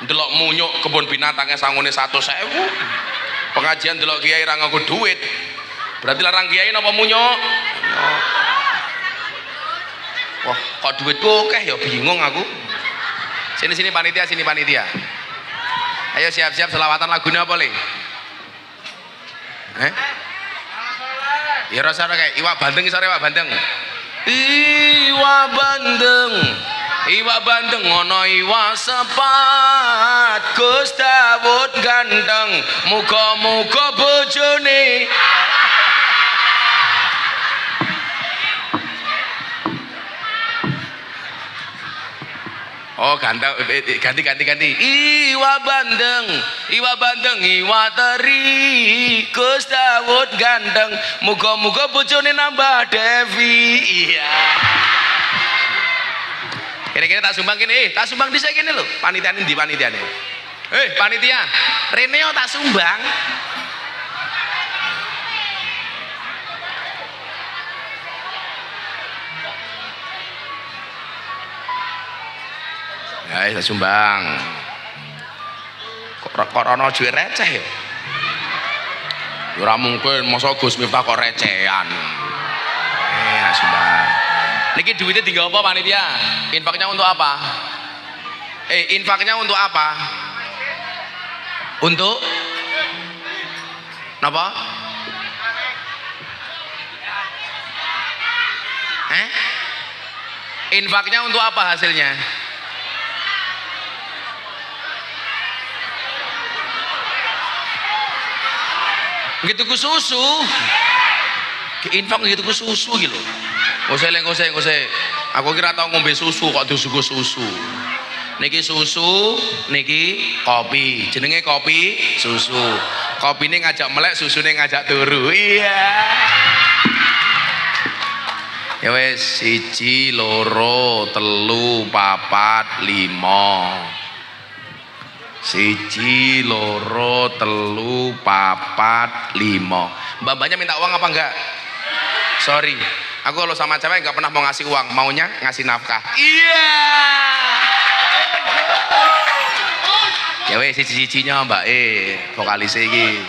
Ndelok munyuk kebun binatangnya sangune 100.000. Pengajian ndelok kiai ra nganggo duit. Berarti larang kiai napa munyuk? Wah, kok duitku akeh ya bingung aku. Sini panitia. Ayo siap-siap selawatan lagunya apa le? Ya rasa kayak iwak bandeng sore iwak bandeng. Iwak bandeng ngono iwak sepat. Gus Dawud ganteng, muga-muga bojone. Oh ganti. Iwak bandeng, iwak teri. Gus Dawud ganteng, muga-muga bojone nambah Devi. Iya. Kira-kira tak sumbang kene, tak sumbang dhisik kene lho. Panitiane ndi panitiane? Panitia, rene yo tak sumbang. Ya, tak sumbang. Kok ana duit receh ya? Ora mungkin masa Gus Miftah kok recehan. Sumbang. Niki duitnya tinggal apa panitia? Infaknya untuk apa? Infaknya untuk apa? Untuk apa? Infaknya untuk apa hasilnya? Gitu ku susu. Infak gitu ku susu gitu. Ngose. Aku kira tau ngombe susu kok disuguh susu. Niki susu, niki kopi. Jenenge kopi susu. Kopine ngajak melek, susune ngajak turu. Iya. Ya wes 1 2 3 4 5. 1 2 3 4 5. Mbak-mbaknya minta uang apa enggak? Sorry, aku kalau sama cewek enggak pernah mau ngasih uang, maunya ngasih nafkah. Iya. Ya wes siji-sijinya Mbak vokalis iki.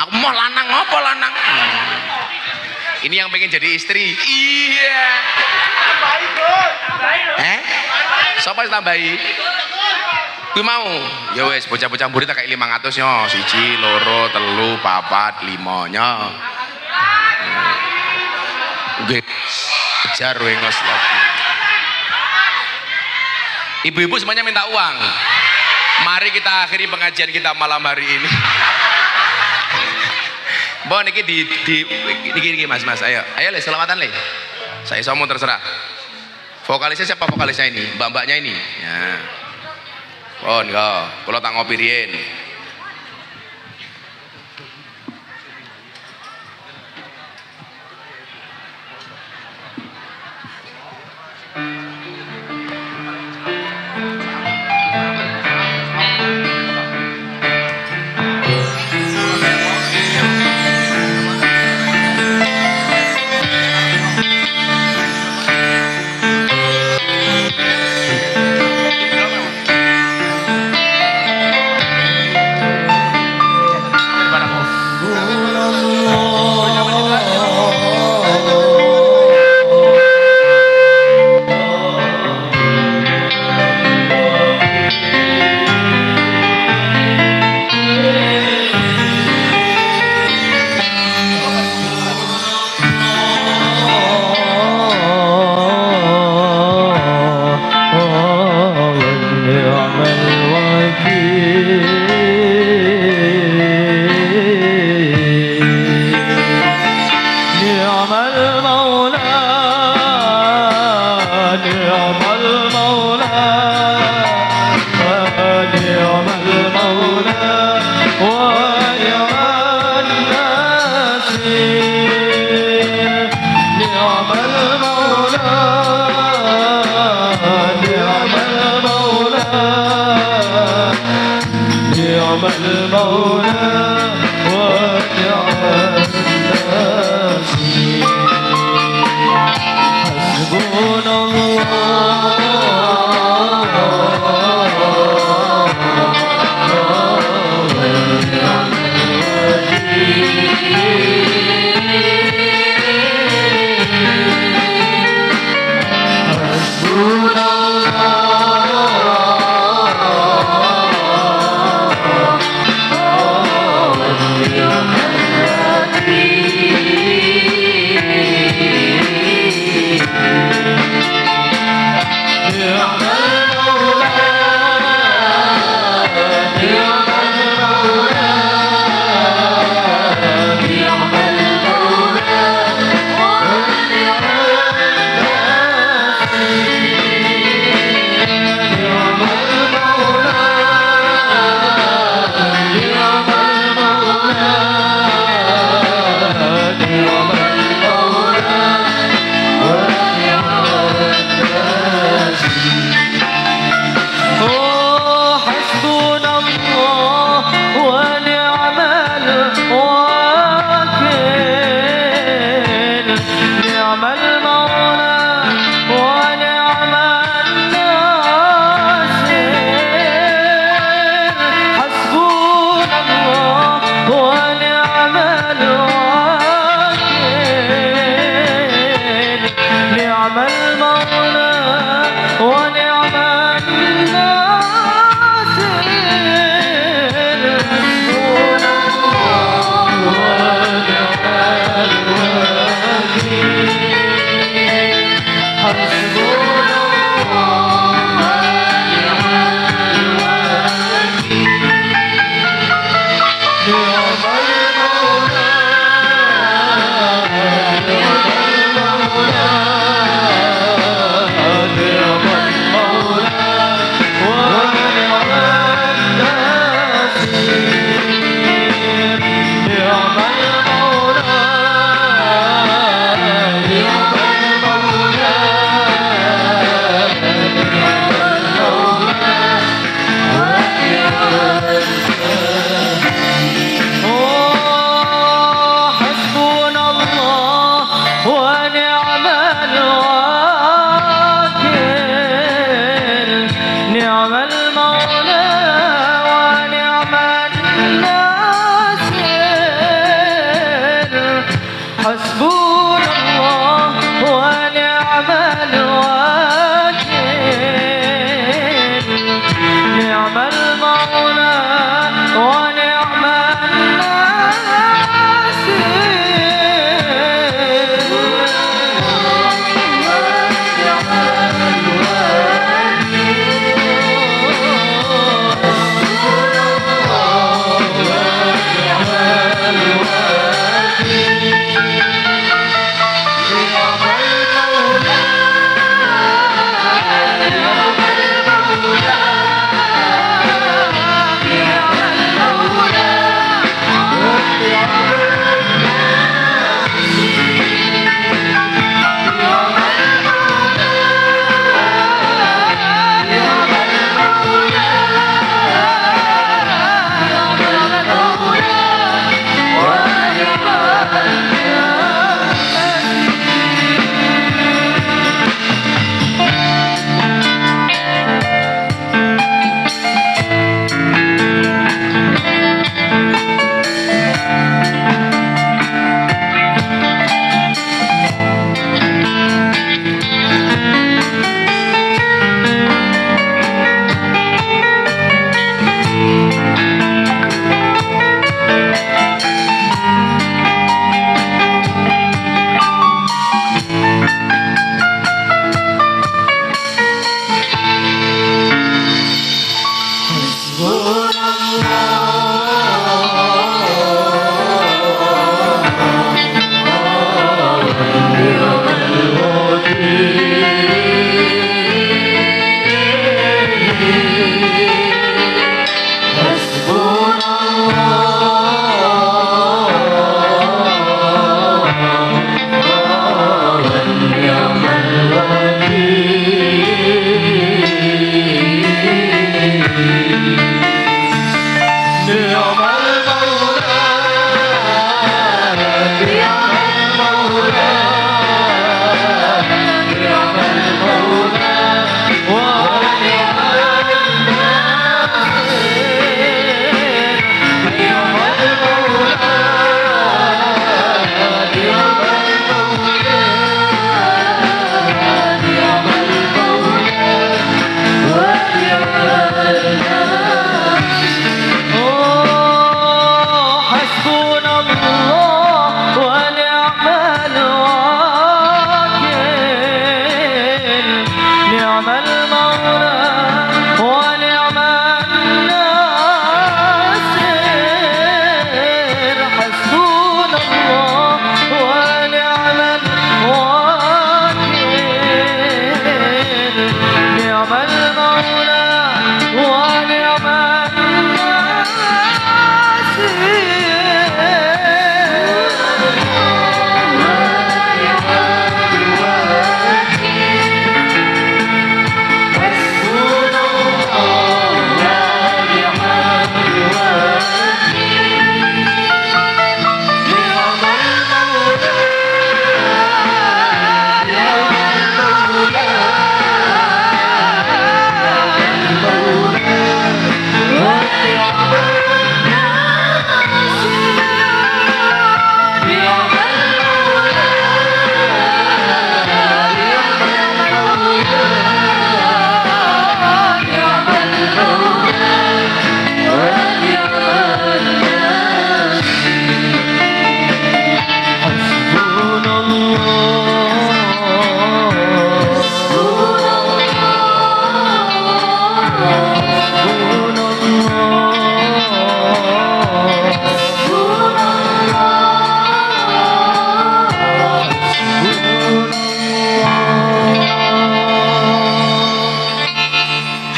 Aku mau lanang apa lanang? Ini yang pengen jadi istri. Iya. Siapa yang tambahi? Kuwi mau. Ya wes bocah-bocah murid tak kayak 500 nyo. 1 2 3 4 5 nya. Nggih. Kejar wengos lagi. Ibu-ibu semuanya minta uang. Mari kita akhiri pengajian kita malam hari ini. Bon, niki niki Mas, ayo le selamatan le. Saya somo terserah. Vokalisnya siapa vokalisnya ini? Mbak-mbaknya ini. Ya. Bon, go. Kula tak ngopi riyen.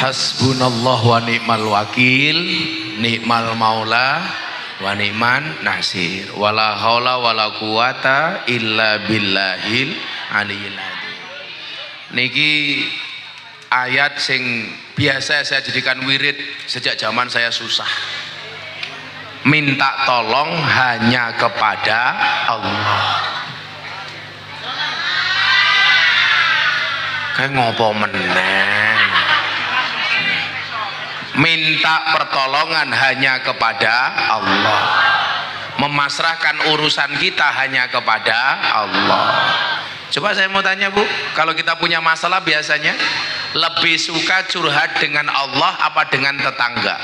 Hasbunallah wa ni'mal wakil, ni'mal maula wa ni'man nasir. Wala haula wala quwata illa billahil aliyil adzim. Niki ayat sing biasa saya jadikan wirid sejak zaman saya susah. Minta tolong hanya kepada Allah. Kayak ngopo meneng. Minta pertolongan hanya kepada Allah, memasrahkan urusan kita hanya kepada Allah. Coba saya mau tanya Bu, kalau kita punya masalah biasanya lebih suka curhat dengan Allah apa dengan tetangga?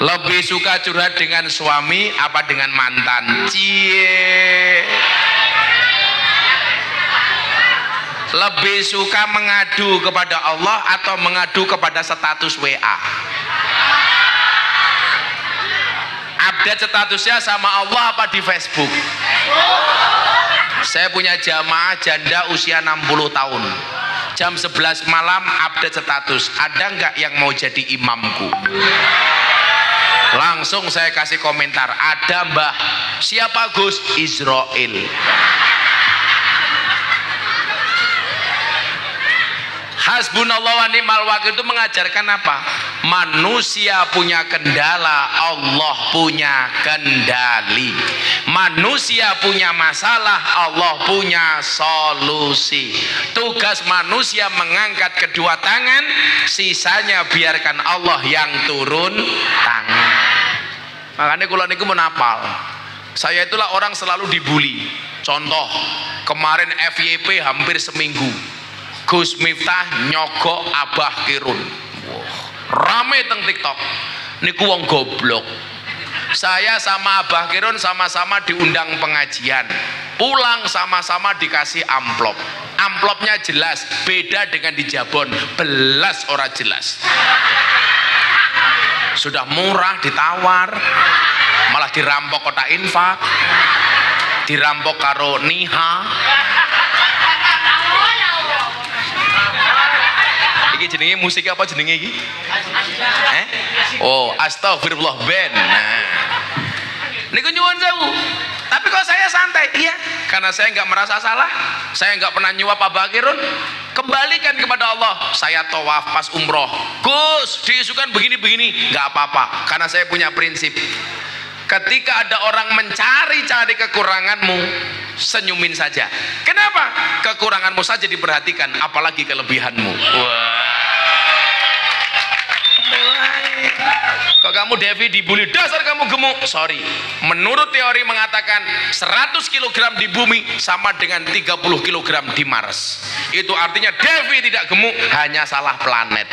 Lebih suka curhat dengan suami apa dengan mantan? Cie. Lebih suka mengadu kepada Allah atau mengadu kepada status WA? Update statusnya sama Allah apa di Facebook? Saya punya jamaah janda usia 60 tahun. Jam 11 malam update status. Ada nggak yang mau jadi imamku? Langsung saya kasih komentar. Ada Mbah. Siapa Gus? Israel. Hasbunallah wa ni'mal wakil itu mengajarkan apa? Manusia punya kendala, Allah punya kendali. Manusia punya masalah, Allah punya solusi. Tugas manusia mengangkat kedua tangan, sisanya biarkan Allah yang turun tangan. Makanya kula niku menapal. Saya itulah orang selalu dibully. Contoh, kemarin FYP hampir seminggu. Gus Miftah nyogok Abah Kirun. Wow. Rame teng TikTok. Niku wong goblok. Saya sama Abah Kirun sama-sama diundang pengajian. Pulang sama-sama dikasih amplop. Amplopnya jelas, beda dengan di Jabon. Belas ora jelas. Sudah murah ditawar, malah dirampok kotak infak, dirampok karo niha. Iki jenenge musik apa jenenge iki? Oh, astagfirullah ben. Nah. Niku nyuwun sewu. Tapi kok saya santai? Iya, karena saya nggak merasa salah. Saya nggak pernah nyuap Abah Kirun. Kembalikan kepada Allah. Saya tawaf pas umroh. Gus, diisukan begini-begini, nggak apa-apa. Karena saya punya prinsip. Ketika ada orang mencari-cari kekuranganmu, senyumin saja. Kenapa? Kekuranganmu saja diperhatikan, apalagi kelebihanmu. Wah. Kok kamu Devi dibully, dasar kamu gemuk. Sorry, menurut teori mengatakan 100 kg di bumi sama dengan 30 kg di Mars. Itu artinya Devi tidak gemuk, hanya salah planet.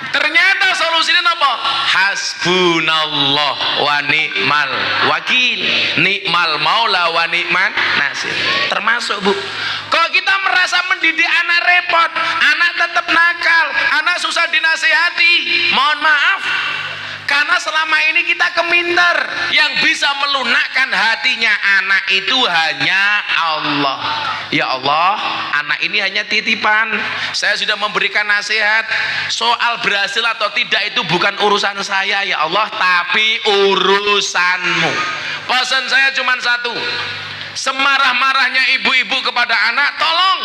Ternyata solusinya apa? Hasbunallah wa ni'mal wakil, ni'mal maula wa ni'man nasir. Termasuk Bu, kalau kita merasa mendidik anak repot, anak tetap nakal, anak susah dinasehati, mohon maaf, Karena selama ini kita keminter, yang bisa melunakkan hatinya anak itu hanya Allah. Ya Allah, anak ini hanya titipan. Saya sudah memberikan nasihat. Soal berhasil atau tidak itu bukan urusan saya ya Allah, tapi urusanmu. Pesan saya cuma satu. Semarah-marahnya ibu-ibu kepada anak, tolong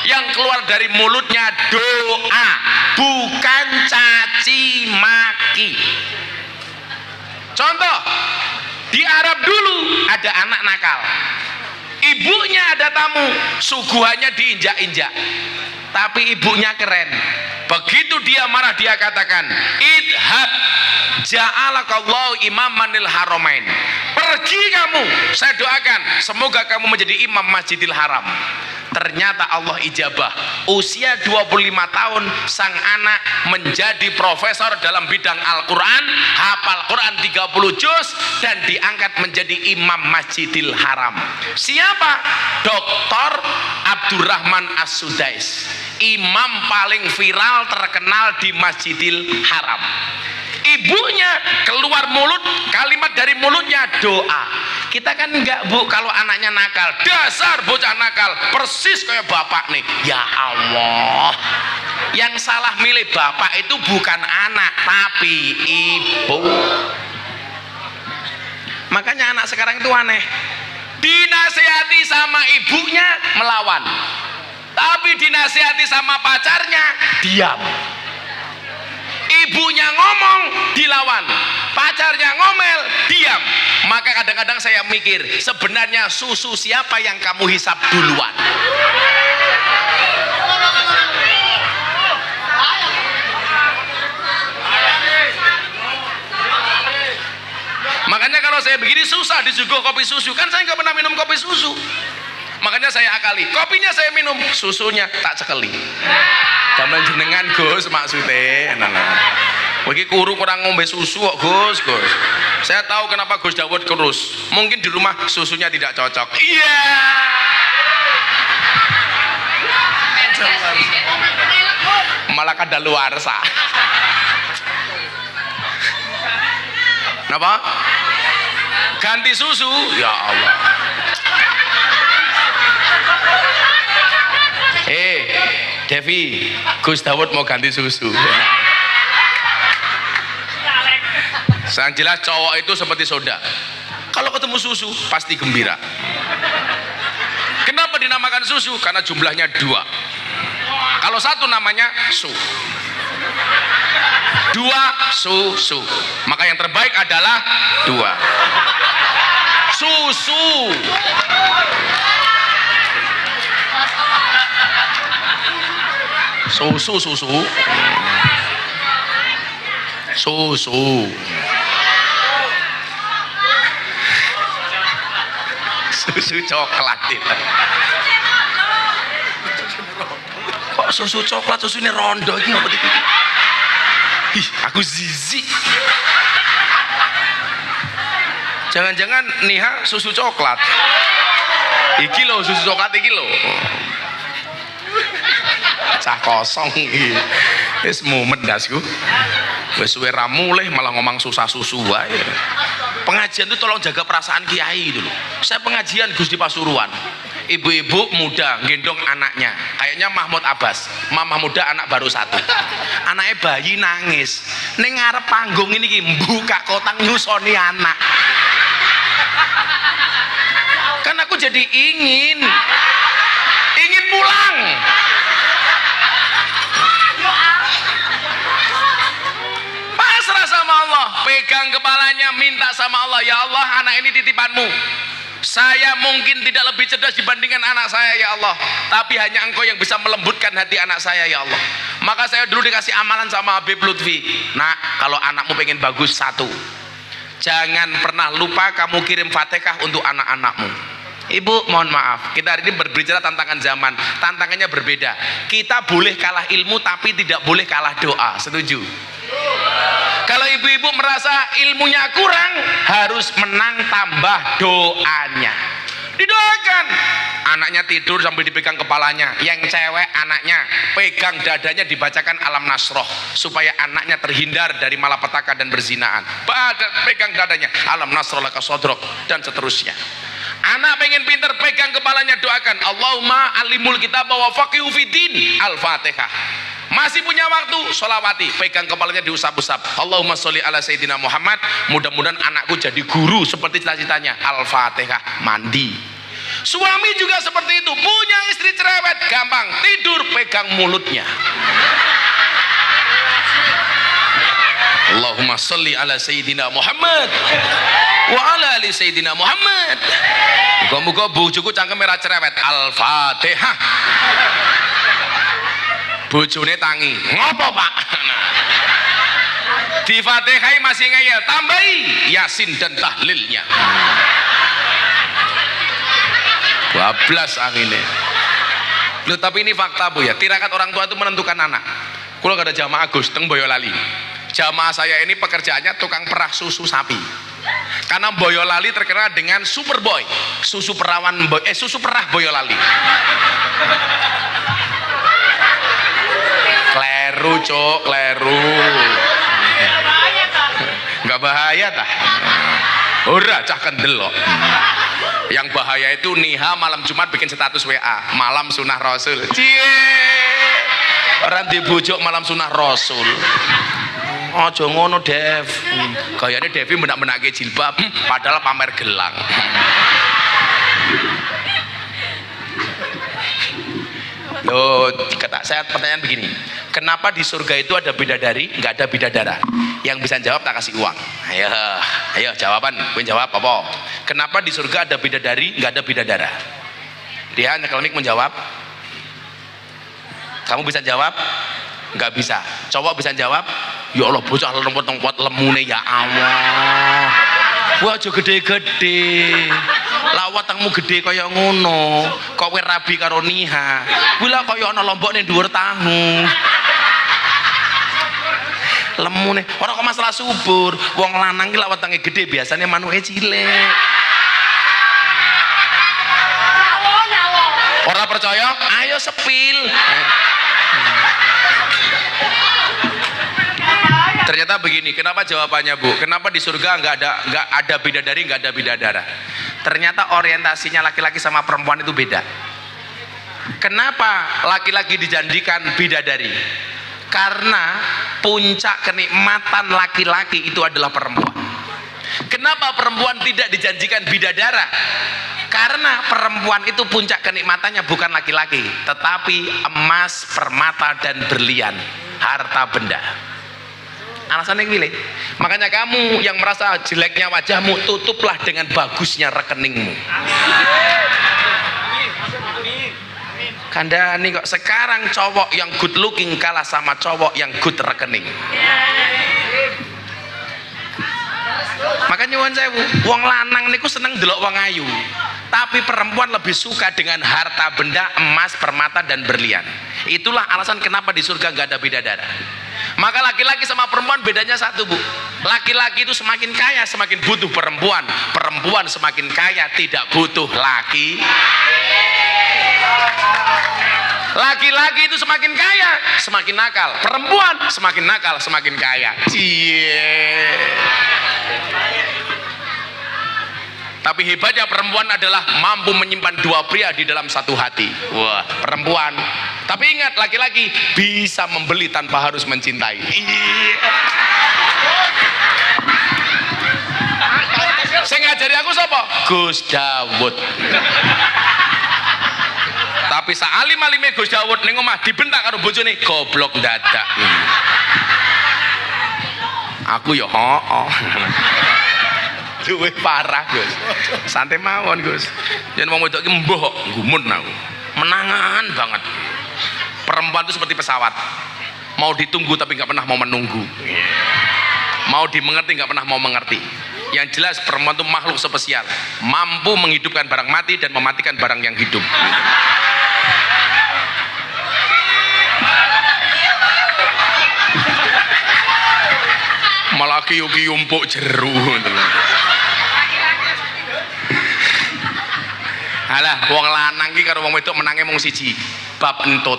yang keluar dari mulutnya doa, bukan caci maki. Contoh, di Arab dulu ada anak nakal, ibunya ada tamu, suguhannya diinjak-injak, tapi ibunya keren. Begitu dia marah, dia katakan, idhab ja'alakallahu imamanil haramain. Pergi kamu, saya doakan semoga kamu menjadi imam Masjidil Haram. Ternyata Allah ijabah. Usia 25 tahun sang anak menjadi profesor dalam bidang Al-Quran, hafal Quran 30 juz, dan diangkat menjadi imam Masjidil Haram. Siapa? Dr. Abdurrahman As-Sudais, imam paling viral terkenal di Masjidil Haram. Ibunya keluar mulut, kalimat dari mulutnya doa. Kita kan enggak, Bu, kalau anaknya nakal, dasar bocah nakal, persis kayak bapak nih. Ya Allah, yang salah milih bapak itu bukan anak tapi ibu. Makanya anak sekarang itu aneh, dinasihati sama ibunya melawan, tapi dinasihati sama pacarnya diam. Ibunya ngomong dilawan, pacarnya ngomel diam. Maka kadang-kadang saya mikir, sebenarnya susu siapa yang kamu hisap duluan? Makanya kalau saya begini susah disuguh kopi susu, kan saya nggak pernah minum kopi susu. Makanya saya akali, kopinya saya minum, susunya tak cekeli. Damelan jenengan Gus maksudnya. Bagi kuru kurang ngombe susu kok Gus. Saya tahu kenapa Gus Dawud kurus. Mungkin di rumah susunya tidak cocok. Iya. Malah kadaluarsa. Kenapa? Ganti susu, ya Allah. Devi, Gus Dawud mau ganti susu. Yang jelas cowok itu seperti soda. Kalau ketemu susu pasti gembira. Kenapa dinamakan susu? Karena jumlahnya 2. Kalau satu namanya su. 2 susu. Maka yang terbaik adalah 2. Susu. Susu coklat itu. Kok susu coklat, susu ini rondo ini apa itu? Ih, aku zizi. Jangan-jangan Niha susu coklat. Iki loh susu coklat iki loh. Cah kosong iki. Wis mumet dasku. Wis suwe ra mulih malah ngomong susah susu wae. Pengajian itu tolong jaga perasaan kiai itu loh. Saya pengajian Gus di Pasuruan. Ibu-ibu muda gendong anaknya, kayaknya Mahmud Abbas, mama muda anak baru 1. Anaknya bayi nangis. Ning ngarep panggung ini ki buka kotak nyusoni anak. Kan aku jadi ingin pulang. Pasrah sama Allah, pegang kepalanya, minta sama Allah, ya Allah, anak ini titipanmu. Saya mungkin tidak lebih cerdas dibandingkan anak saya ya Allah, tapi hanya Engkau yang bisa melembutkan hati anak saya ya Allah. Maka saya dulu dikasih amalan sama Habib Lutfi. Nak, kalau anakmu pengen bagus, 1, jangan pernah lupa kamu kirim Fatihah untuk anak-anakmu. Ibu, mohon maaf, kita hari ini berbicara tantangan zaman. Tantangannya berbeda. Kita boleh kalah ilmu tapi tidak boleh kalah doa. Setuju? Kalau ibu-ibu merasa ilmunya kurang, harus menang tambah doanya. Didoakan. anaknya tidur sambil dipegang kepalanya, yang cewek anaknya pegang dadanya dibacakan alam nasroh supaya anaknya terhindar dari malapetaka dan berzinaan. Pegang dadanya alam nasroh laka sodrok dan seterusnya. Anak pengen pinter, pegang kepalanya, doakan Allahumma alimul kitab wa faqihu fiddin, Al-Fatihah. Masih punya waktu, sholawati, pegang kepalanya diusap-usap, Allahumma sholli ala sayyidina Muhammad. Mudah-mudahan anakku jadi guru seperti cita-citanya, Al-Fatihah. Mandi. Suami juga seperti itu, punya istri cerewet, gampang tidur pegang mulutnya, Allahumma sholli ala sayyidina Muhammad wa ala ali sayyidina Muhammad. Muga-muga bojoku cangkeme ra cerewet, Al-Fatihah. Bojone tangi, ngopo Pak? Di Fatihah masih ngeyel, tambahi Yasin dan tahlilnya. Bablas anginnya. Loh, tapi ini fakta Bu ya, tirakat orang tua itu menentukan anak. Kalau gak ada jamaah Gus teng Boyolali, jamaah saya ini pekerjaannya tukang perah susu sapi. Karena Boyolali terkenal dengan Superboy, susu perawan susu perah Boyolali. Kleru cok, kleru. Nggak bahaya tah? Ora cah kendel kok. Yang bahaya itu Niha malam Jumat bikin status WA, malam sunah Rasul. Cie. Orang dibujuk malam sunah Rasul. Aja ngono Dev. Gayane Devi menak-menake jilbab, padahal pamer gelang. Loh, saya pertanyaan begini, kenapa di surga itu ada bidadari, nggak ada bidadara? Yang bisa jawab tak kasih uang. Ayo jawaban, gue jawab apa? Kenapa di surga ada bidadari, nggak ada bidadara? Dia hanya klinik menjawab. Kamu bisa jawab? Nggak bisa. Cowok bisa jawab? Ya Allah, bocah lempot-lempot lemune ya Allah. Wah, aja gede-gede. Lawat tangmu gede kaya ngono. Kok kowe rabi karo Niha. Kuwi lak kaya ana lombok ning dhuwur tahu. Lemune, ora kok masalah subur. Wong lanang iki lawat tangi gede biasanya manuke cilik. Ora percaya? Ayo sepil. Ternyata begini, kenapa jawabannya Bu? Kenapa di surga nggak ada bidadari, nggak ada bidadara? Ternyata orientasinya laki-laki sama perempuan itu beda. Kenapa laki-laki dijanjikan bidadari? Karena puncak kenikmatan laki-laki itu adalah perempuan. Kenapa perempuan tidak dijanjikan bidadara? Karena perempuan itu puncak kenikmatannya bukan laki-laki, tetapi emas, permata, dan berlian, harta benda. Alasannya pilih. Makanya kamu yang merasa jeleknya wajahmu, tutuplah dengan bagusnya rekeningmu. Kandani kok sekarang cowok yang good looking kalah sama cowok yang good rekening. Makanya nyuwun sewu, wong lanang niku seneng delok wong ayu, tapi perempuan lebih suka dengan harta benda, emas, permata, dan berlian. Itulah alasan kenapa di surga nggak ada bidadara. Maka laki-laki sama perempuan bedanya satu Bu, laki-laki itu semakin kaya semakin butuh perempuan, perempuan semakin kaya tidak butuh laki. Laki-laki itu semakin kaya semakin nakal, perempuan semakin nakal semakin kaya. Cie. Tapi hebatnya perempuan adalah mampu menyimpan dua pria di dalam satu hati. Wah, perempuan. Tapi ingat, laki-laki bisa membeli tanpa harus mencintai. Saya ngajari aku siapa? Gus Dawud. Tapi saalim-alime Gus Dawud ning omah dibentak karo bojone, goblok dadak. Aku ya hooh. Luwih parah Gus. Santai mawon Gus. Yen wong wedok iki mbuh kok gumun aku. Menangan banget. Perempuan itu seperti pesawat. Mau ditunggu tapi nggak pernah mau menunggu. Mau dimengerti nggak pernah mau mengerti. Yang jelas perempuan itu makhluk spesial, mampu menghidupkan barang mati dan mematikan barang yang hidup. Malah kiyu-kiyu empuk jeru. Alah, wong lanang ki karo wong wedok menange mung siji, bab entut.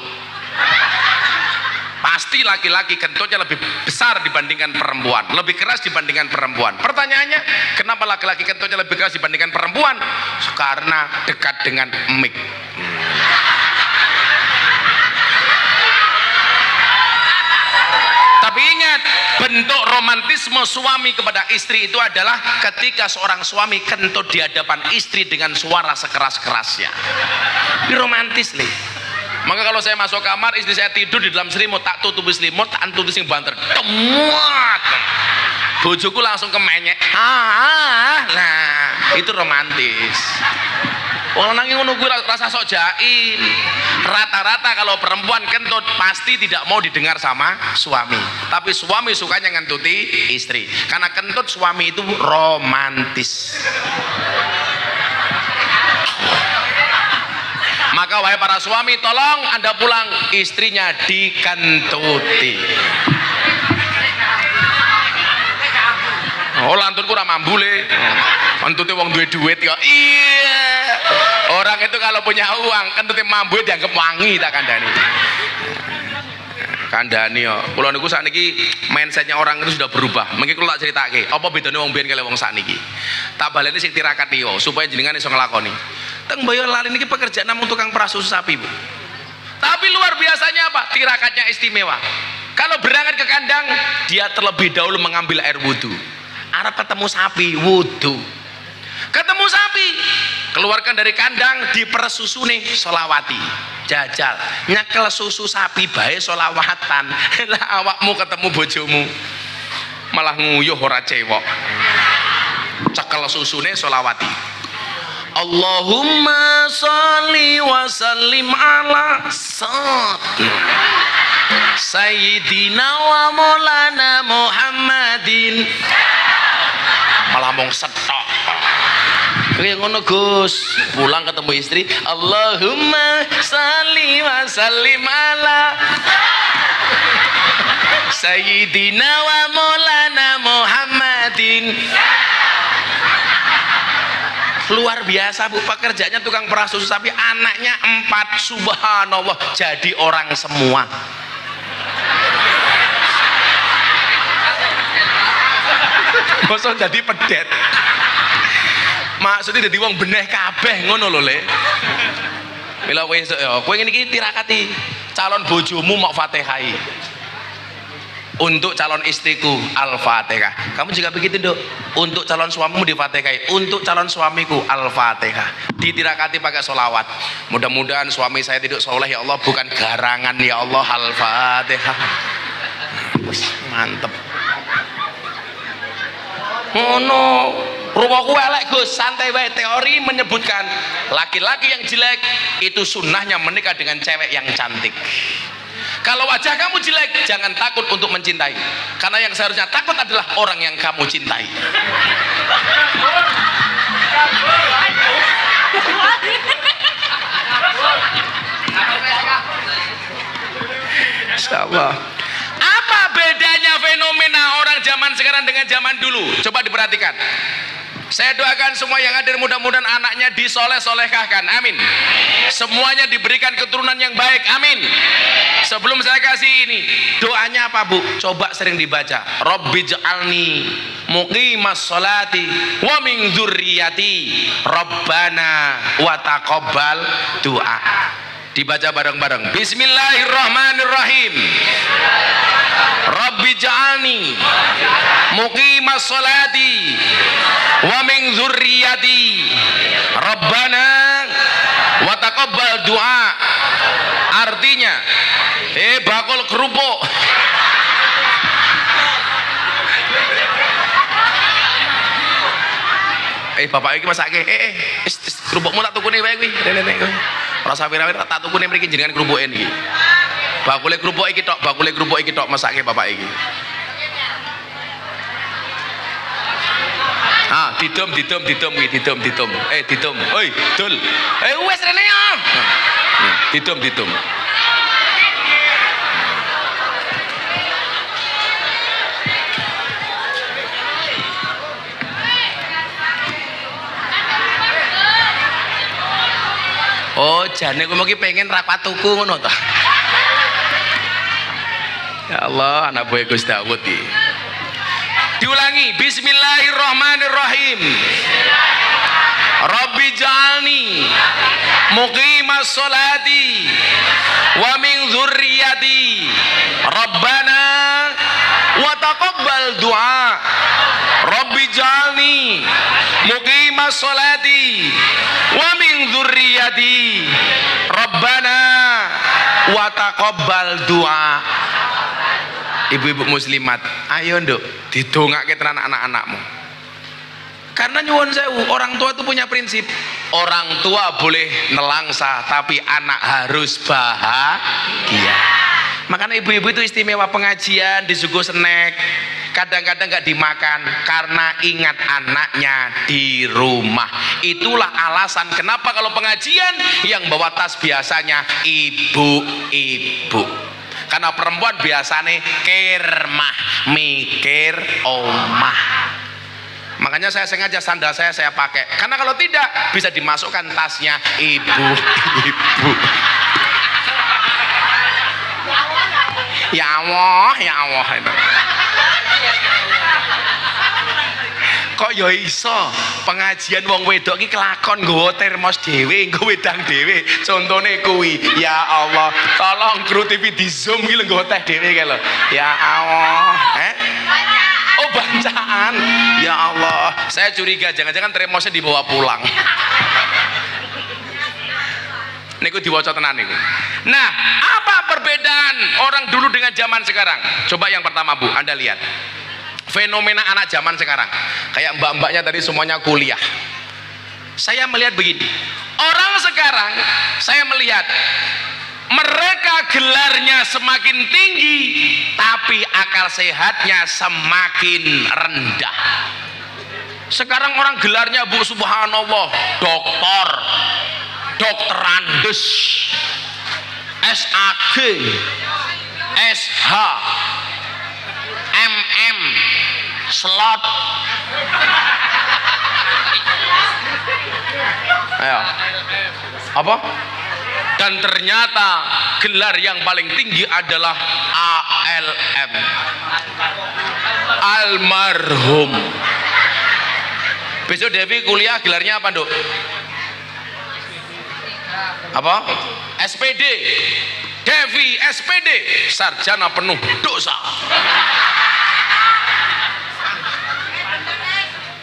Pasti laki-laki kentutnya lebih besar dibandingkan perempuan, lebih keras dibandingkan perempuan. Pertanyaannya, kenapa laki-laki kentutnya lebih keras dibandingkan perempuan? Karena dekat dengan mic. Tapi ingat, bentuk romantisme suami kepada istri itu adalah ketika seorang suami kentut di hadapan istri dengan suara sekeras-kerasnya. Ini romantis nih. Maka kalau saya masuk kamar, istri saya tidur di dalam selimut, tak tutup selimut, tak tutup sing banter, temuat. Bojoku langsung kemenyek. Nah, itu romantis. Wong lanang ngono kuwi rasa sok jaim. Rata-rata kalau perempuan kentut pasti tidak mau didengar sama suami. Tapi suami sukanya ngentuti istri. Karena kentut suami itu romantis. Maka wahai para suami, tolong Anda pulang istrinya dikentuti. Oh, lantunku ora mambule. Kentute wong duwe duit ya. Iya. Orang itu kalau punya uang, kentute mambu dianggap wangi tak kandhani. Kandhani yo. Kula niku sakniki mindsetnya orang itu sudah berubah. Mengki kula tak critake, apa bedane wong biyen kali wong sakniki. Tak baleni sing tirakat yo supaya jenengan iso nglakoni. Teng Boyolali niki pekerjaan namung tukang perasusu sapi, Bu. Tapi luar biasanya apa? Tirakatnya istimewa. Kalau berangkat ke kandang, dia terlebih dahulu mengambil air wudu. Arab ketemu sapi, wudu. Ketemu sapi, keluarkan dari kandang, dipersusune solawati. Jajal, nyekel susu sapi bae solawatan. Lah awakmu ketemu bojomu malah nguyuh ora cewek. Cekel susune solawati. Allahumma sholli wa sallim ala Sayyidina wa Maulana Muhammadin. Malah mong setok. Kayak ngono Gus, pulang ketemu istri, Allahumma sholli wa sallim ala Sayyidina wa Maulana Muhammadin. Luar biasa, Bu, pekerjaannya tukang perasusu sapi, anaknya 4, subhanallah, jadi orang semua. Masa jadi pedet. Maksudnya jadi wong beneh kabeh ngono lho, Le. Mila kowe esuk ya, kowe ngene iki tirakati calon bojomu mau Fatihai. Untuk calon istriku Al-Fatihah. Kamu juga begitu, Dok. Untuk calon suamimu di Fatihah. Untuk calon suamiku Al-Fatihah. Ditirakati pakai sholawat. Mudah-mudahan suami saya tidak soleh ya Allah, bukan garangan ya Allah. Al-Fatihah. Mantep. Ngono. Rumahku elek Gus, santai wae. Teori menyebutkan laki-laki yang jelek itu sunnahnya menikah dengan cewek yang cantik. Kalau wajah kamu jelek, jangan takut untuk mencintai. Karena yang seharusnya takut adalah orang yang kamu cintai. Insyaallah. Apa bedanya fenomena orang zaman sekarang dengan zaman dulu? Coba diperhatikan. Saya doakan semua yang hadir mudah-mudahan anaknya disoleh-solehkahkan, amin. Semuanya diberikan keturunan yang baik, amin. Sebelum saya kasih ini, doanya apa, Bu? Coba sering dibaca. Rabbij'alni muqimas sholati wa min dzurriyyati Rabbana wa taqabbal du'a. Dibaca bareng-bareng. Bismillahirrahmanirrahim. Rabbij'alni muqimas sholati wa min dzurriyyati Rabbana wa taqabbal du'a. Artinya, bakul kerupuk. Bapak iki masake. Kerupukmu tak tukune wae kuwi. Nek kowe. Ora sawir-sawir tak tukune mriki jenengan kerupuke niki. Bakule kerupuk iki tok, masake bapak iki. Didom kuwi, didom. Didom. Oi, dul. Wes rene ya. Didom. Oh, jane kowe iki pengen rapat tuku ngono to. Ya Allah, anak boy Gus Dawud iki. Diulangi, bismillahirrahmanirrahim. Rabbi ja'alni muqimas sholati wa min dzurriyyati Rabbana wa taqabbal du'a. Rabbi ja'alni muqimas sholati wa min dzurriyyati Rabbana wa taqabbal du'a. Ibu-ibu muslimat, ayo nduk didongake tenan anak-anakmu. Karena nyuwun sewu, orang tua itu punya prinsip. Orang tua boleh nelangsa, tapi anak harus bahagia. Makanya ibu-ibu itu istimewa pengajian, disuguh snack. Kadang-kadang gak dimakan karena ingat anaknya di rumah. Itulah alasan kenapa kalau pengajian yang bawa tas biasanya ibu-ibu. Karena perempuan biasanya kermah, mikir omah. Makanya saya sengaja sandal saya pakai. Karena kalau tidak bisa dimasukkan tasnya ibu-ibu. Ya Allah, ya Allah. Kok ya iso pengajian wong wedok iki kelakon nggawa termos dhewe, nggo wedang dhewe. Contone kuwi, ya Allah, tolong kru TV di zoom iki lho nggawa teh dhewe kae lho. Ya Allah. Oh, bacaan. Ya Allah, saya curiga jangan-jangan termosnya dibawa pulang. Niku diwaca tenan niku. Nah, apa perbedaan orang dulu dengan zaman sekarang? Coba yang pertama Bu, Anda lihat. Fenomena anak zaman sekarang. Kayak mbak-mbaknya tadi semuanya kuliah. Saya melihat begini. Orang sekarang, saya melihat mereka gelarnya semakin tinggi, tapi akal sehatnya semakin rendah. Sekarang orang gelarnya Bu subhanallah, doktor, dokter Andes, SAG, SH, MM, slot. Ayo. Apa? Dan ternyata gelar yang paling tinggi adalah ALM, almarhum. Besok Devi kuliah gelarnya apa, Dok? Apa? SPD. Devi SPD, sarjana penuh dosa.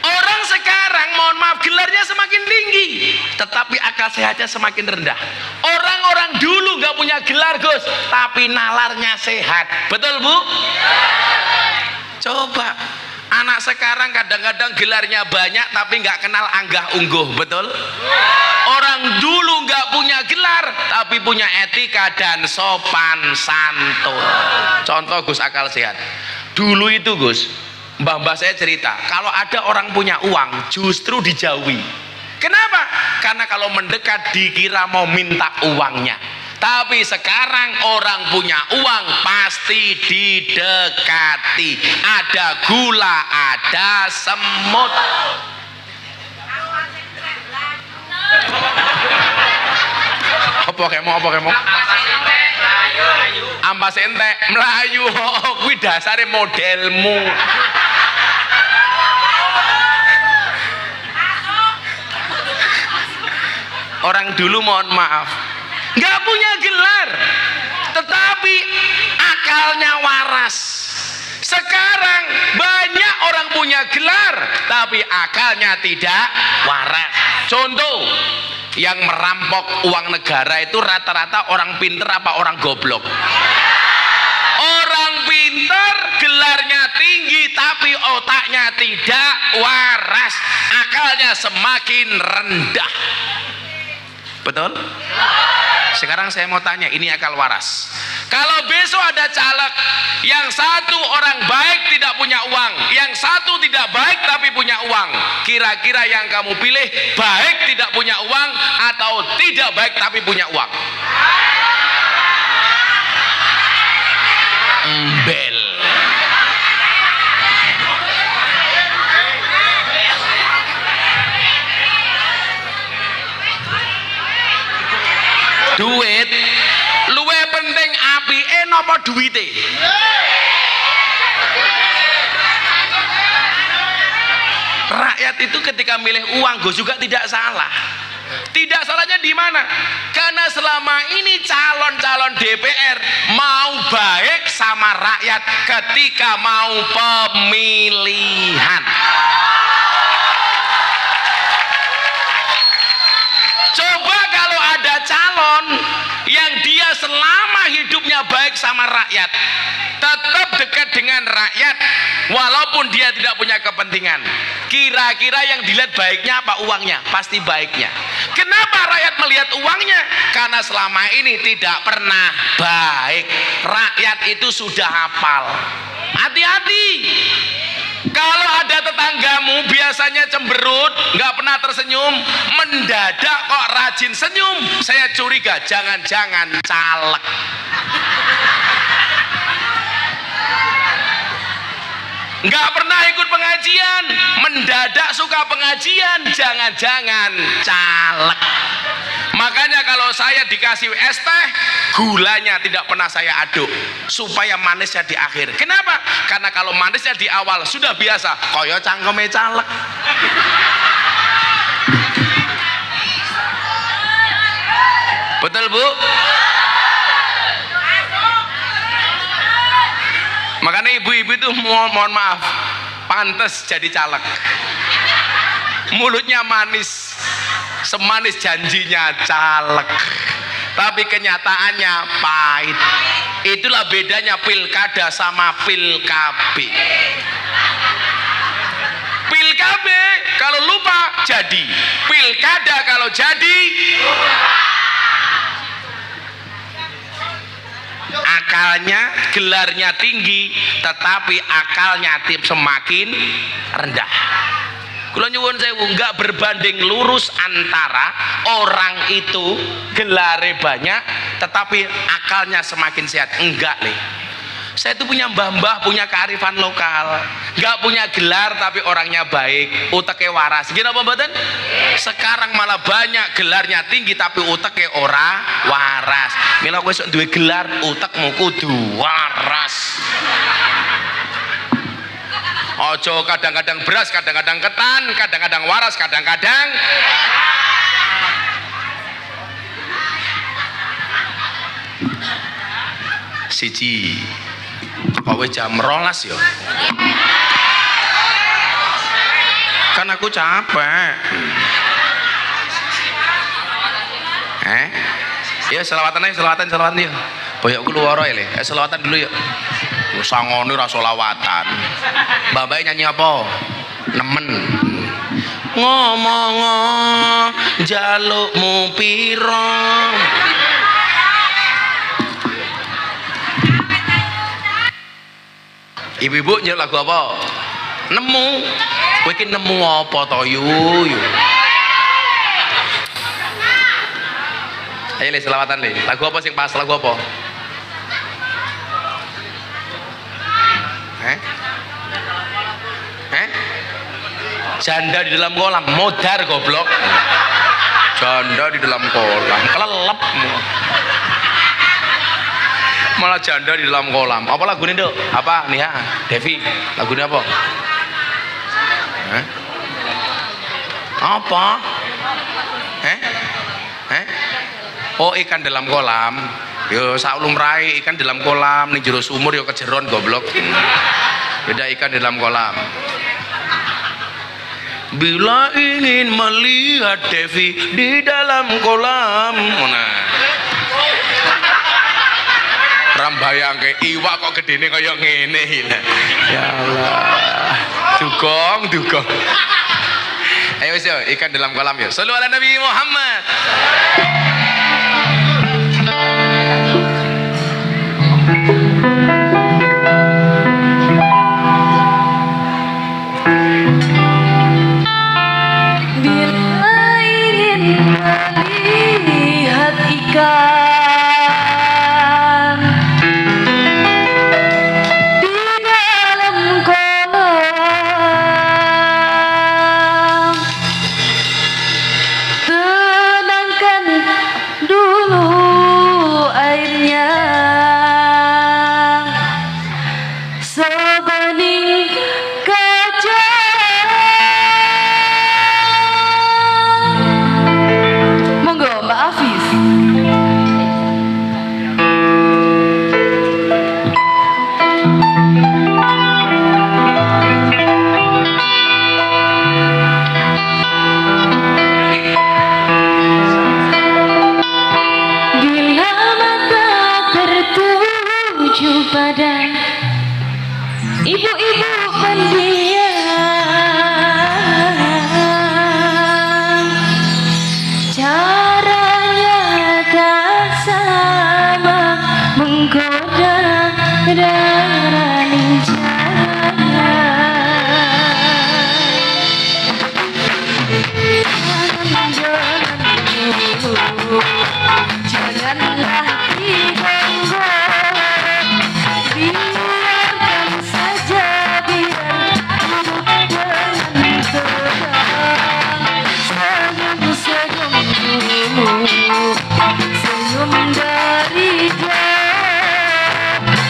Orang sekarang, mohon maaf, gelarnya semakin tinggi, tetapi akal sehatnya semakin rendah. Orang-orang dulu nggak punya gelar, Gus, tapi nalarnya sehat. Betul, Bu? Coba anak sekarang kadang-kadang gelarnya banyak tapi nggak kenal anggah ungguh. Betul? Orang dulu nggak punya gelar tapi punya etika dan sopan santun. Contoh Gus akal sehat. Dulu itu Gus, mbah-mbah saya cerita, kalau ada orang punya uang justru dijauhi. Kenapa? Karena kalau mendekat dikira mau minta uangnya. Tapi sekarang orang punya uang pasti didekati. Ada gula, ada semut. Apa kemo? Ampas entek Melayu. Oh, kuwi dasare modelmu. Orang dulu mohon maaf nggak punya gelar tetapi akalnya waras. Sekarang banyak orang punya gelar tapi akalnya tidak waras. Contoh, yang merampok uang negara itu rata-rata orang pinter apa orang goblok? Orang pinter gelarnya tinggi tapi otaknya tidak waras, akalnya semakin rendah. Betul? Sekarang saya mau tanya, ini akal waras. Kalau besok ada caleg, yang satu orang baik tidak punya uang, yang satu tidak baik tapi punya uang, kira-kira yang kamu pilih baik tidak punya uang atau tidak baik tapi punya uang? Embel. duit luwih penting apike napa duwite? Rakyat itu ketika milih uang Gus juga tidak salah. Tidak salahnya di mana? Karena selama ini calon-calon DPR mau baik sama rakyat ketika mau pemilihan. Coba kalau ada calon yang dia selama hidupnya baik sama rakyat, tetap dekat dengan rakyat walaupun dia tidak punya kepentingan, kira-kira yang dilihat baiknya apa uangnya? Pasti baiknya. Kenapa rakyat melihat uangnya? Karena selama ini tidak pernah baik. Rakyat itu sudah hafal. Hati-hati. Kalau ada tetanggamu biasanya cemberut, nggak pernah tersenyum, mendadak kok rajin senyum, saya curiga jangan-jangan caleg. Nggak pernah ikut pengajian, mendadak suka pengajian, jangan-jangan caleg. Makanya kalau saya dikasih es teh, gulanya tidak pernah saya aduk supaya manisnya di akhir. Kenapa? Karena kalau manisnya di awal sudah biasa, koyo cangkeme caleg. Betul Bu? Makanya ibu-ibu itu mohon maaf, pantas jadi caleg. Mulutnya manis, semanis janjinya caleg, tapi kenyataannya pahit. Itulah bedanya pilkada sama pilkabe. Pilkabe kalau lupa jadi, pilkada kalau jadi akalnya, gelarnya tinggi, tetapi akalnya semakin rendah. Kula nyuwun sewu, enggak berbanding lurus antara orang itu gelare banyak tetapi akalnya semakin sehat. Enggak nih. Saya itu punya mbah-mbah, punya kearifan lokal, enggak punya gelar tapi orangnya baik, uteknya waras. Gini apa mboten? Sekarang malah banyak gelarnya tinggi tapi uteknya ora waras. Mila kowe sok duwe gelar, utekmu kudu waras. Ojo kadang-kadang beras, kadang-kadang ketan, kadang-kadang waras, kadang-kadang siji. Kowe jam 12 ya? Kan aku capek. Ya selawatan aja, selawatan ya. Boyok keluar ya le. Selawatan dulu ya. Sangone ra selawatan. Mbak nyanyi apa? Nemen. Ngomong jalukmu piro? Ibu-ibu nyanyi lagu apa? Nemu. Kowe iki nemu apa to yu? Ayo le selawatan le. Lagu apa sing pas? Lagu apa? Janda di dalam kolam, modar goblok. Janda di dalam kolam, kelelep. Malah janda di dalam kolam. Apa lagu ini dok? Apa nih ya? Devi, lagu ini apa? Apa? Oh ikan dalam kolam. Yo saulum rai ikan dalam kolam, nih jero sumur yo kejeron goblok. Beda ikan di dalam kolam. Bila ingin melihat Devi di dalam kolam, nah, rambayang ke iwak kok gedene kaya ngene ya. Ya Allah, dugong. Ayo wis yo ikan dalam kolam yo. Shallu ala Nabi Muhammad. Melihat ikan di dalam kolam, tenangkan dulu caranya tak sama, menggoda darani caranya. Janganlah diganggu, biarkan saja, biar hidup dengan tenang. Senyum dari dia,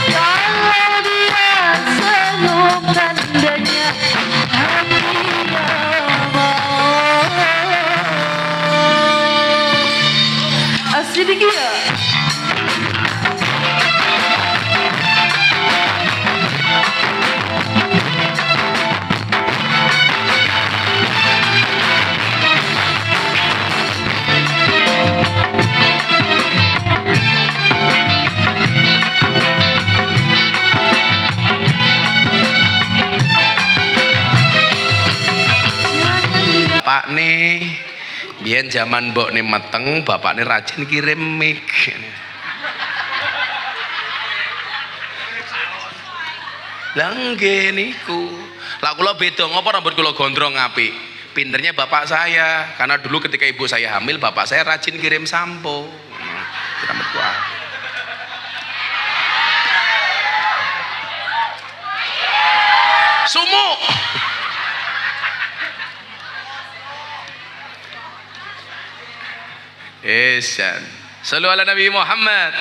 kalau dia senyum tandanya hatinya mau. Asik dia. Pak nih, biyen zaman mbok nih meteng, bapak nih rajin kirim mic. Langge niku. Lah kula beda ngopo rambut kula gondrong apik. Pinternya bapak saya, karena dulu ketika ibu saya hamil, bapak saya rajin kirim sampo. Rambut gua. Sumuk. Ihsan. Sallu ala Nabi Muhammad.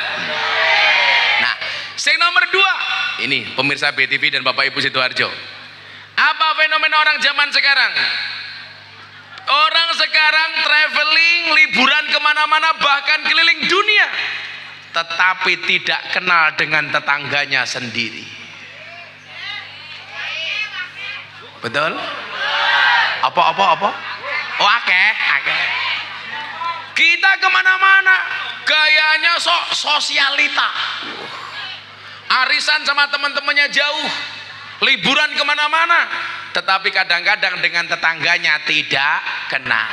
Nah, sing nomor 2. Ini pemirsa BTV dan Bapak Ibu Sidoarjo. Apa fenomena orang zaman sekarang? Orang sekarang traveling, liburan kemana-mana, bahkan keliling dunia, tetapi tidak kenal dengan tetangganya sendiri. Betul? Apa? Oh, akeh. Kita kemana-mana, gayanya sok sosialita. Arisan sama teman-temannya jauh, liburan kemana-mana, tetapi kadang-kadang dengan tetangganya tidak kenal.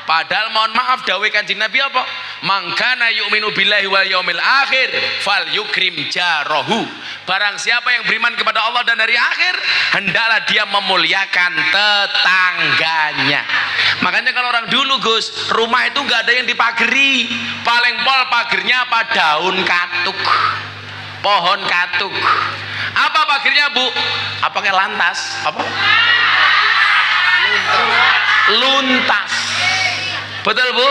Padahal mohon maaf, dawuh Kanjeng Nabi apa? Mangkana yu'minu billahi wal yaumil akhir fal yukrim jarahu. Barang siapa yang beriman kepada Allah dan hari akhir, hendaklah dia memuliakan tetangganya. Makanya kalau orang dulu Gus, rumah itu nggak ada yang dipageri, paling pol pagernya apa? Daun katuk, pohon katuk. Apa pagernya Bu? Apa kayak lantas? Apa? Luntas. Betul Bu?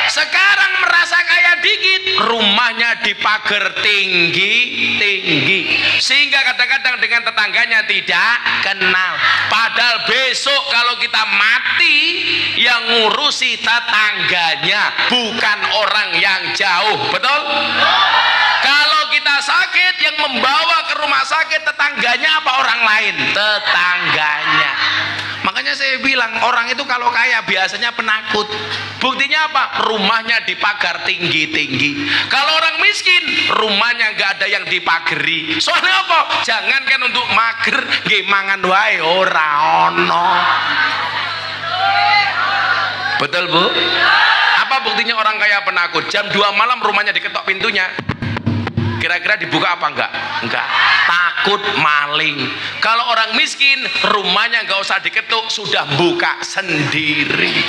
Sekarang merasa kaya dikit, rumahnya dipager tinggi-tinggi, sehingga kadang-kadang dengan tetangganya tidak kenal. Padahal besok kalau kita mati, yang ngurusi tetangganya, bukan orang yang jauh. Betul? Kalau kita sakit, yang membawa ke rumah sakit tetangganya apa orang lain? Tetangganya. Makanya saya bilang orang itu kalau kaya biasanya penakut. Buktinya apa? Rumahnya dipagar tinggi-tinggi. Kalau orang miskin, rumahnya nggak ada yang dipageri. Soalnya apa? Jangankan untuk mager, nggih mangan wae ora ono. Betul Bu? Apa buktinya orang kaya penakut? Jam 2 malam rumahnya diketok pintunya. Kira-kira dibuka apa enggak? Enggak. Takut maling. Kalau orang miskin, rumahnya enggak usah diketuk, sudah buka sendiri.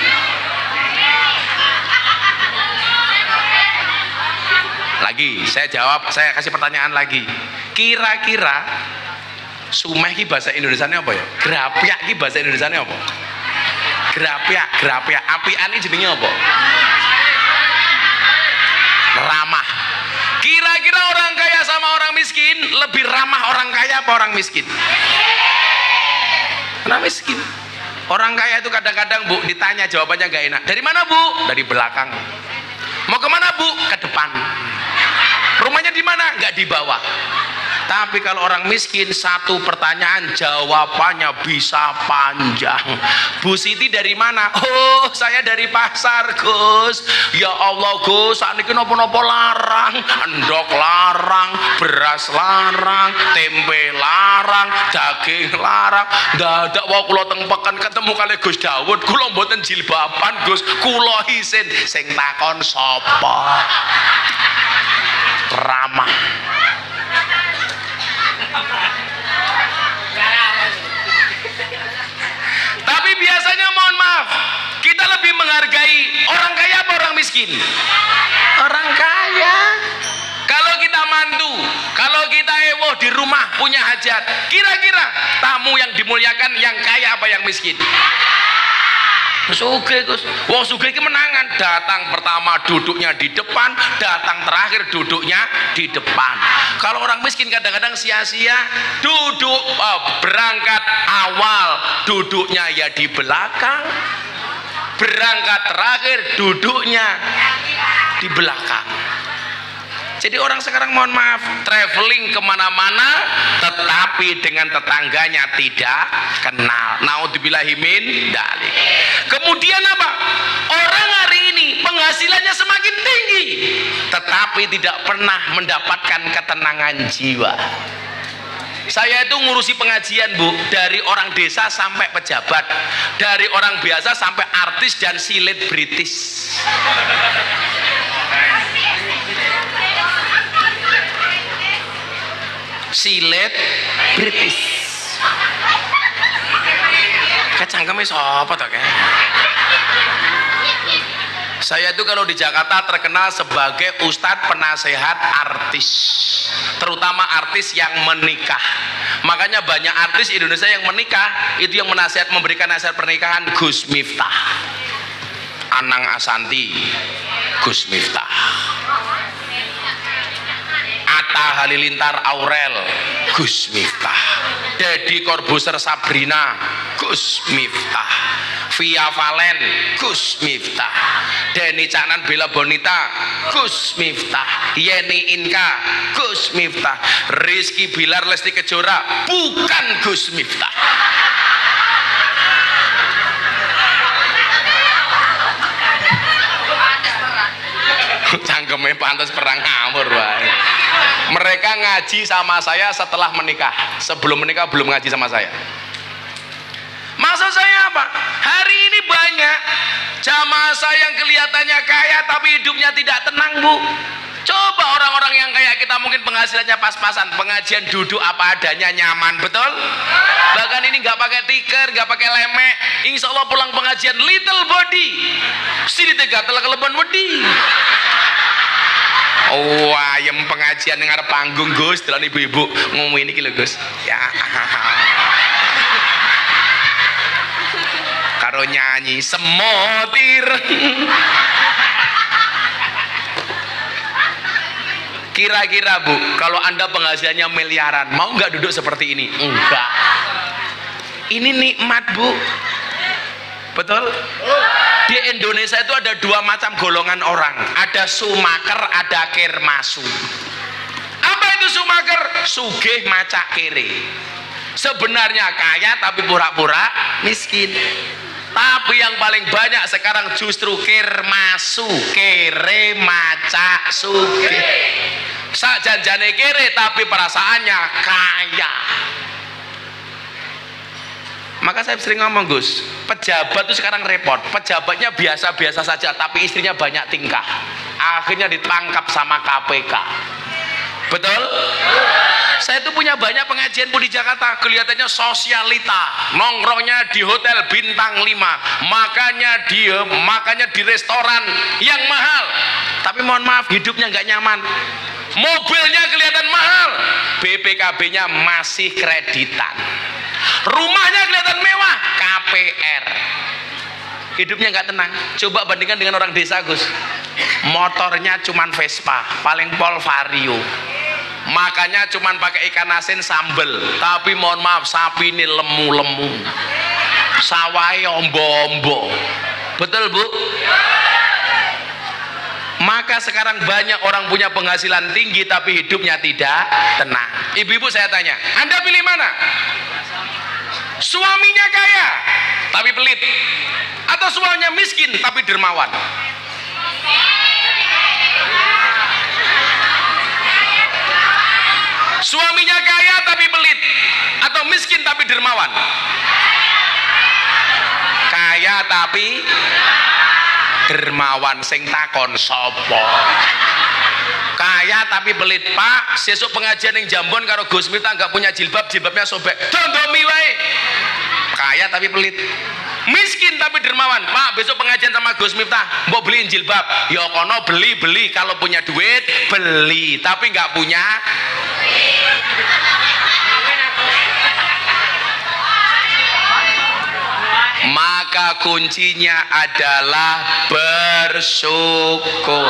Lagi, saya jawab, saya kasih pertanyaan lagi. Kira-kira sumeh ki bahasa Indonesianya apa ya? Grapyak ki bahasa Indonesianya apa? Grapyak. Apian ini jenenge apa? Ramah. Kira-kira orang kaya sama orang miskin lebih ramah orang kaya apa orang miskin? Orang miskin. Orang kaya itu kadang-kadang Bu ditanya jawabannya gak enak. Dari mana Bu? Dari belakang. Mau kemana Bu? Ke depan. Rumahnya di mana? Nggak di bawah. Tapi kalau orang miskin, satu pertanyaan jawabannya bisa panjang. Bu Siti dari mana? Oh, saya dari pasar, Gus. Ya Allah, Gus, sakniki napa-napa larang, endok larang, beras larang, tempe larang, daging larang. Dadak wae kula teng peken ketemu kali Gus Dawud, kula mboten jilbaban, Gus. Kula isin sing takon sapa? Ramah. Tapi biasanya mohon maaf, kita lebih menghargai orang kaya apa orang miskin? Orang kaya. Kalau kita mantu, kalau kita ewoh di rumah punya hajat, kira-kira tamu yang dimuliakan yang kaya apa yang miskin? Sugih, Gus. Wong sugih iki menangan, datang pertama duduknya di depan, datang terakhir duduknya di depan. Kalau orang miskin kadang-kadang sia-sia, duduk berangkat awal duduknya ya di belakang, berangkat terakhir duduknya di belakang. Jadi orang sekarang mohon maaf traveling kemana-mana tetapi dengan tetangganya tidak kenal. Naudzubillahi min dzalik. Kemudian apa? Orang hari ini penghasilannya semakin tinggi tetapi tidak pernah mendapatkan ketenangan jiwa. Saya itu ngurusi pengajian, Bu, dari orang desa sampai pejabat, dari orang biasa sampai artis dan selebritis. Silet British. Kecangkeme sapa to, Kak? Saya itu kalau di Jakarta terkenal sebagai ustadz penasehat artis, terutama artis yang menikah. Makanya banyak artis Indonesia yang menikah itu yang menasihat, memberikan nasihat pernikahan Gus Miftah, Anang Asanti, Gus Miftah, Atta Halilintar Aurel, Gus Miftah, Deddy Corbuzier Sabrina, Gus Miftah, Via Valen, Gus Miftah, Denny Caknan Bella Bonita, Gus Miftah, Yeni Inka, Gus Miftah, Rizky Bilar Lesti Kejora, bukan Gus Miftah. Cangkeme pantas perang ngawur wae. Mereka ngaji sama saya setelah menikah. Sebelum menikah belum ngaji sama saya. Maksud saya apa? Hari ini banyak jamaah saya yang kelihatannya kaya tapi hidupnya tidak tenang, Bu. Coba orang-orang yang kayak kita mungkin penghasilannya pas-pasan, pengajian duduk apa adanya, nyaman, betul? Bahkan ini nggak pakai tikar, nggak pakai lemek. Insya Allah pulang pengajian little body, sini tegatel kelebon wedi. Oh, ayam pengajian yang ada panggung, Gus, dalam ibu-ibu ngomong ini kilo, Gus. Ya, karo nyanyi semotir. Kira-kira, Bu, kalau Anda penghasilannya miliaran, mau nggak duduk seperti ini? Enggak. Ini nikmat, Bu. Betul? Di Indonesia itu ada dua macam golongan orang. Ada sumaker, ada kermasu. Apa itu sumaker? Sugih macak kere. Sebenarnya kaya tapi pura-pura miskin. Tapi yang paling banyak sekarang justru kermasu, kere macak sugih. Sak janjane kere tapi perasaannya kaya. Maka saya sering ngomong, Gus, pejabat itu sekarang repot. Pejabatnya biasa-biasa saja tapi istrinya banyak tingkah. Akhirnya ditangkap sama KPK. Betul? Saya itu punya banyak pengajian, Bu, di Jakarta. Kelihatannya sosialita, nongkrongnya di hotel bintang 5, makanya di restoran yang mahal. Tapi mohon maaf, hidupnya nggak nyaman. Mobilnya kelihatan mahal, BPKB-nya masih kreditan. Rumahnya kelihatan mewah, KPR. Hidupnya nggak tenang. Coba bandingkan dengan orang desa, Gus. Motornya cuman Vespa, paling pol Vario. Makanya cuman pakai ikan asin sambel. Tapi mohon maaf, sapi ini lemu-lemu. Sawai ombo-ombo. Betul, Bu? Maka Makanya sekarang banyak orang punya penghasilan tinggi tapi hidupnya tidak tenang. Ibu-ibu saya tanya, Anda pilih mana? Suaminya kaya tapi pelit, atau suaminya miskin tapi dermawan? Suaminya kaya tapi pelit, atau miskin tapi dermawan? Kaya tapi dermawan. Sing takon sopo? Kaya tapi pelit. Pak, sesuk pengajian yang Jambon karo Gus Miftah nggak punya jilbab, jilbabnya sobek. Dondomi wae. Kaya tapi pelit. Miskin tapi dermawan. Pak, besok pengajian sama Gus Miftah mau beliin jilbab. Ya kono beli. Kalau punya duit beli, tapi nggak punya. Maka kuncinya adalah bersyukur.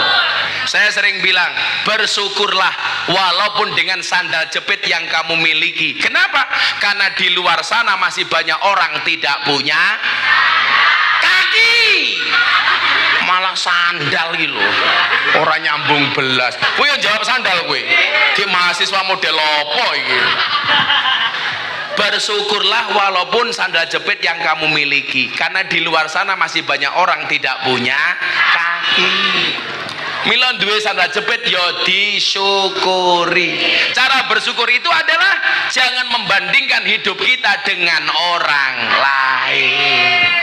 Saya sering bilang, bersyukurlah walaupun dengan sandal jepit yang kamu miliki. Kenapa? Karena di luar sana masih banyak orang tidak punya kaki, malah sandal gitu. Orang nyambung belas. Kowe yang jawab sandal kowe. Ki mahasiswa model opo iki? Bersyukurlah walaupun sandal jepit yang kamu miliki, karena di luar sana masih banyak orang tidak punya kaki. Mila duwe sandal jepit yo disyukuri. Cara bersyukur itu adalah jangan membandingkan hidup kita dengan orang lain.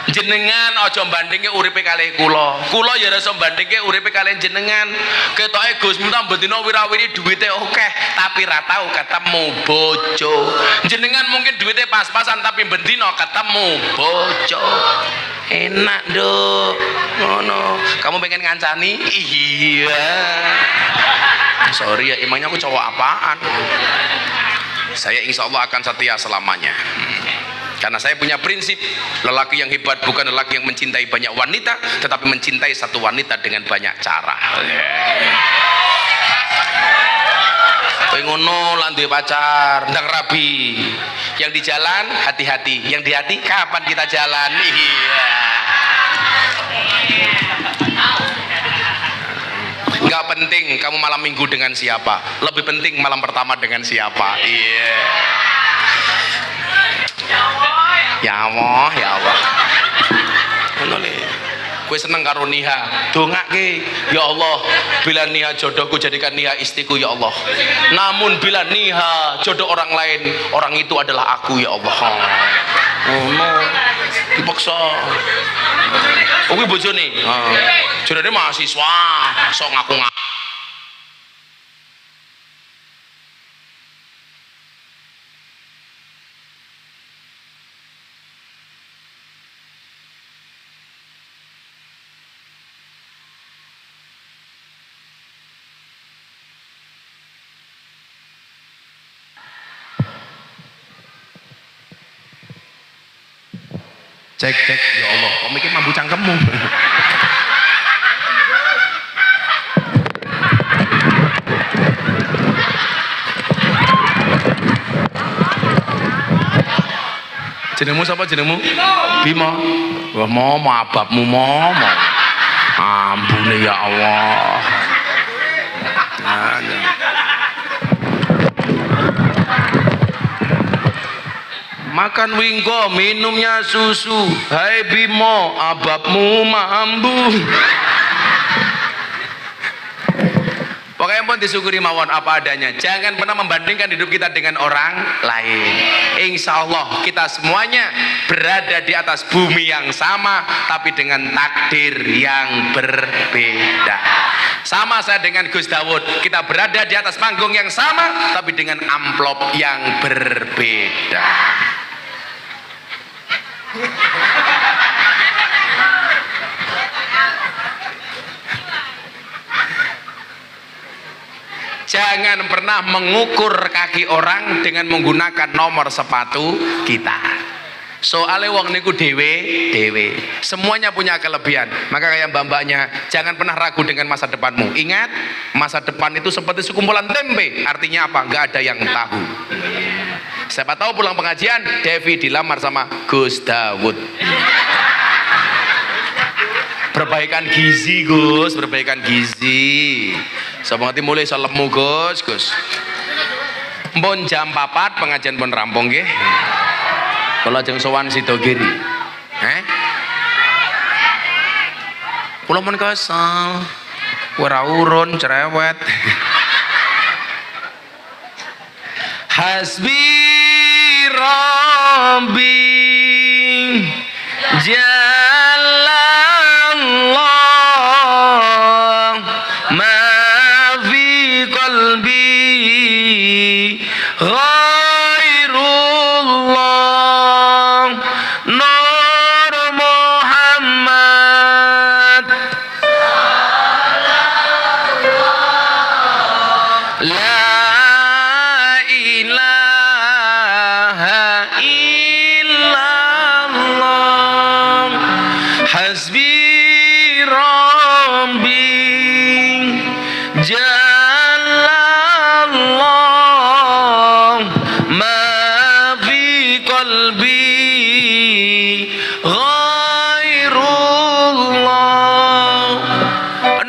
Jenengan aja bandingke uripe kalih kula. Kula ya ora iso bandingke uripe kalih jenengan. Ketoke Gus Miftah bendina wirawiri duwite akeh, tapi ra tau ketemu bojo. Jenengan mungkin duwite pas-pasan tapi bendina ketemu bojo. Enak, Nduk. Ngono. Kamu pengen ngancani? Iya. Sorry ya, emangnya aku cowok apaan? Saya insya Allah akan setia selamanya. Karena saya punya prinsip, lelaki yang hebat bukan lelaki yang mencintai banyak wanita, tetapi mencintai satu wanita dengan banyak cara. Kowe ngono lan duwe pacar, ndang rabi. Yang di jalan hati-hati, yang di hati kapan kita jalan? Iya. Enggak penting kamu malam minggu dengan siapa, lebih penting malam pertama dengan siapa. Iya. Ya Allah, ya Allah. Ngono le. Kowe seneng karo Niha, dongake, ya Allah, bila Niha jodohku jadikan Niha istriku ya Allah. Namun bila Niha jodoh orang lain, orang itu adalah aku ya Allah. Ngono. Dipaksa. Kuwi bojone. Jodone mahasiswa, sok ngaku-ngaku. Cek, ya Allah, kok mikir mampu cangkemmu. Jenengmu siapa jenengmu? Bima. Wah, momo ababmu momo. Ampune ya Allah. Makan wingko, minumnya susu. Hai Bimo, ababmu mambu. Pokoknya pun disyukuri mawon apa adanya. Jangan pernah membandingkan hidup kita dengan orang lain. Insya Allah kita semuanya berada di atas bumi yang sama, tapi dengan takdir yang berbeda. Sama saya dengan Gus Dawud, kita berada di atas panggung yang sama, tapi dengan amplop yang berbeda. Jangan pernah mengukur kaki orang dengan menggunakan nomor sepatu kita. Soalnya wong niku dewe, semuanya punya kelebihan. Maka kayak mbak-mbaknya, jangan pernah ragu dengan masa depanmu. Ingat, masa depan itu seperti sekumpulan tempe. Artinya apa? Nggak ada yang tahu. Siapa tahu pulang pengajian, Devi dilamar sama Gus Dawud. Perbaikan gizi Gus, perbaikan gizi. Sapa ngerti mulai iso lemu Gus, Gus. Mpun jam 4 pengajian pun rampung nggih. Kula ajeng sowan Sidogiri. Kula mun kesel. Ora urun cerewet. Hasbi Rabbi Jalallah ma fi qalbi ghairullah Nur Muhammad la ilaha illallah hasbi rabbi jalallah ma fi qalbi ghairullah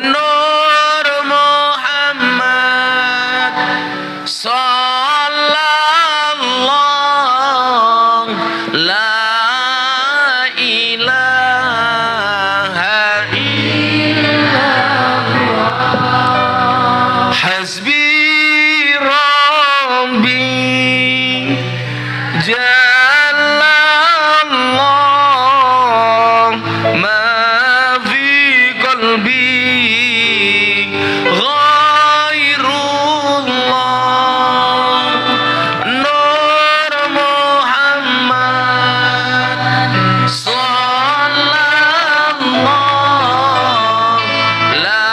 Nur Muhammad sallallahu la ilaha illallah hasbi rabbi jalallah ma fi qalbi ghairullah Nur Muhammad sallallahu la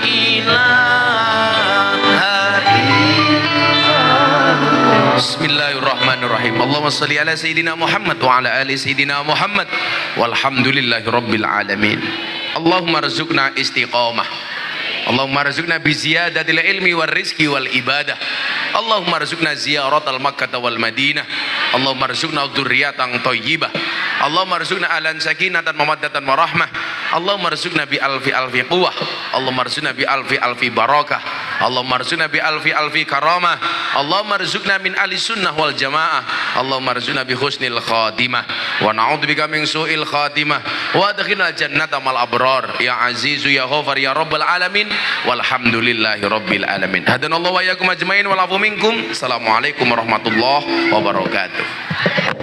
ilaha illallah Bismillahirrahmanirrahim Allahumma salli ala Sayyidina Muhammad wa ala ali Sayyidina Muhammad walhamdulillahi rabbil alamin Allahumma rizukna istiqamah Allahumma rizukna biziyadatil ilmi wal rizki wal ibadah Allahumma rizukna ziyarat al-Makkah wal Madinah Allahumma rizukna dzurriyyatan thayyibah Allahumma rizukna ahlan sakinatan mawaddatan warahmah Allahumma rizukna bi alfi quwwah Allahumma rizukna bi alfi barakah Allahumma rizukna bi alfi karamah Allahumma rizukna min ahli sunnah wal jamaah Allahumma rizukna bi husnil khatimah wa na'udzubika min su'il khatimah wa adkhilna jannata mal abrar ya azizu ya ghafar ya rabbal alamin walhamdulillahi rabbil alamin hadanallahu wa iyyakum ajmain wal afu minkum assalamualaikum warahmatullahi wabarakatuh